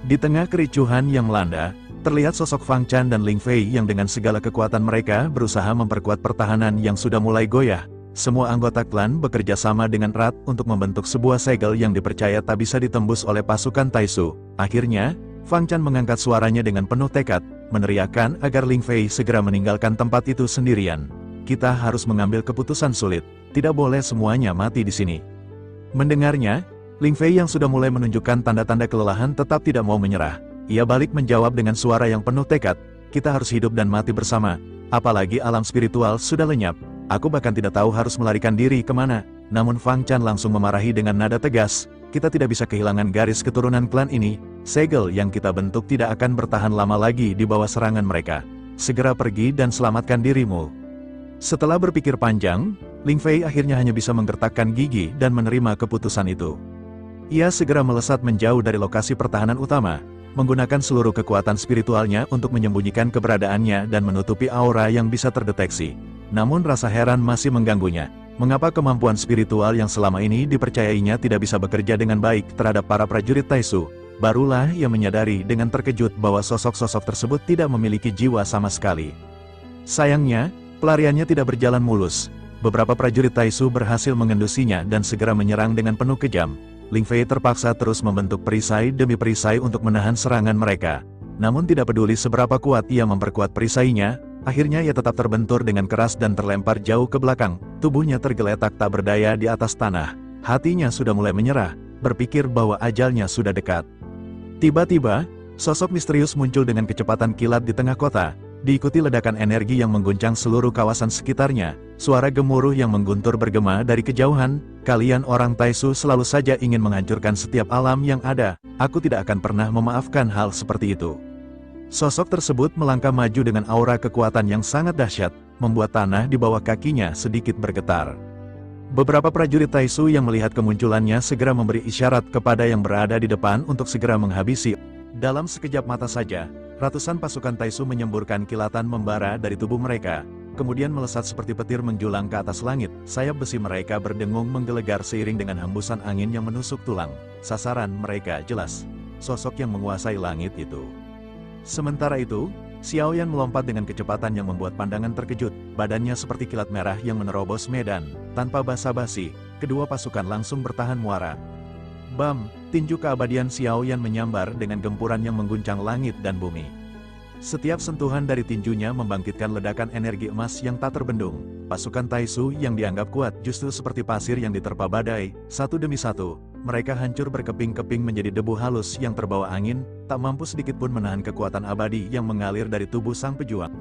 Di tengah kericuhan yang melanda, terlihat sosok Fang Chan dan Ling Fei yang dengan segala kekuatan mereka berusaha memperkuat pertahanan yang sudah mulai goyah. Semua anggota klan bekerja sama dengan erat untuk membentuk sebuah segel yang dipercaya tak bisa ditembus oleh pasukan Taisu. Akhirnya, Fang Chan mengangkat suaranya dengan penuh tekad, meneriakkan agar Ling Fei segera meninggalkan tempat itu sendirian. Kita harus mengambil keputusan sulit, tidak boleh semuanya mati di sini. Mendengarnya, Ling Fei yang sudah mulai menunjukkan tanda-tanda kelelahan tetap tidak mau menyerah. Ia balik menjawab dengan suara yang penuh tekad, kita harus hidup dan mati bersama, apalagi alam spiritual sudah lenyap. Aku bahkan tidak tahu harus melarikan diri kemana. Namun Fang Chan langsung memarahi dengan nada tegas, kita tidak bisa kehilangan garis keturunan klan ini, segel yang kita bentuk tidak akan bertahan lama lagi di bawah serangan mereka. Segera pergi dan selamatkan dirimu. Setelah berpikir panjang, Ling Fei akhirnya hanya bisa menggertakkan gigi dan menerima keputusan itu. Ia segera melesat menjauh dari lokasi pertahanan utama, menggunakan seluruh kekuatan spiritualnya untuk menyembunyikan keberadaannya dan menutupi aura yang bisa terdeteksi. Namun rasa heran masih mengganggunya. Mengapa kemampuan spiritual yang selama ini dipercayainya tidak bisa bekerja dengan baik terhadap para prajurit Taisu? Barulah ia menyadari dengan terkejut bahwa sosok-sosok tersebut tidak memiliki jiwa sama sekali. Sayangnya, pelariannya tidak berjalan mulus. Beberapa prajurit Taisu berhasil mengendusinya dan segera menyerang dengan penuh kejam. Ling Fei terpaksa terus membentuk perisai demi perisai untuk menahan serangan mereka. Namun tidak peduli seberapa kuat ia memperkuat perisainya, akhirnya ia tetap terbentur dengan keras dan terlempar jauh ke belakang. Tubuhnya tergeletak tak berdaya di atas tanah. Hatinya sudah mulai menyerah, berpikir bahwa ajalnya sudah dekat. Tiba-tiba, sosok misterius muncul dengan kecepatan kilat di tengah kota, diikuti ledakan energi yang mengguncang seluruh kawasan sekitarnya. Suara gemuruh yang mengguntur bergema dari kejauhan, kalian orang Taisu selalu saja ingin menghancurkan setiap alam yang ada, aku tidak akan pernah memaafkan hal seperti itu. Sosok tersebut melangkah maju dengan aura kekuatan yang sangat dahsyat, membuat tanah di bawah kakinya sedikit bergetar. Beberapa prajurit Taisu yang melihat kemunculannya segera memberi isyarat kepada yang berada di depan untuk segera menghabisi. Dalam sekejap mata saja, ratusan pasukan Taisu menyemburkan kilatan membara dari tubuh mereka, kemudian melesat seperti petir menjulang ke atas langit. Sayap besi mereka berdengung menggelegar seiring dengan hembusan angin yang menusuk tulang. Sasaran mereka jelas, sosok yang menguasai langit itu. Sementara itu, Xiao Yan melompat dengan kecepatan yang membuat pandangan terkejut, badannya seperti kilat merah yang menerobos medan. Tanpa basa-basi, kedua pasukan langsung bertahan muara. Bam, tinju keabadian Xiaoyan menyambar dengan gempuran yang mengguncang langit dan bumi. Setiap sentuhan dari tinjunya membangkitkan ledakan energi emas yang tak terbendung. Pasukan Taisu yang dianggap kuat justru seperti pasir yang diterpa badai, satu demi satu. Mereka hancur berkeping-keping menjadi debu halus yang terbawa angin, tak mampu sedikitpun menahan kekuatan abadi yang mengalir dari tubuh sang pejuang.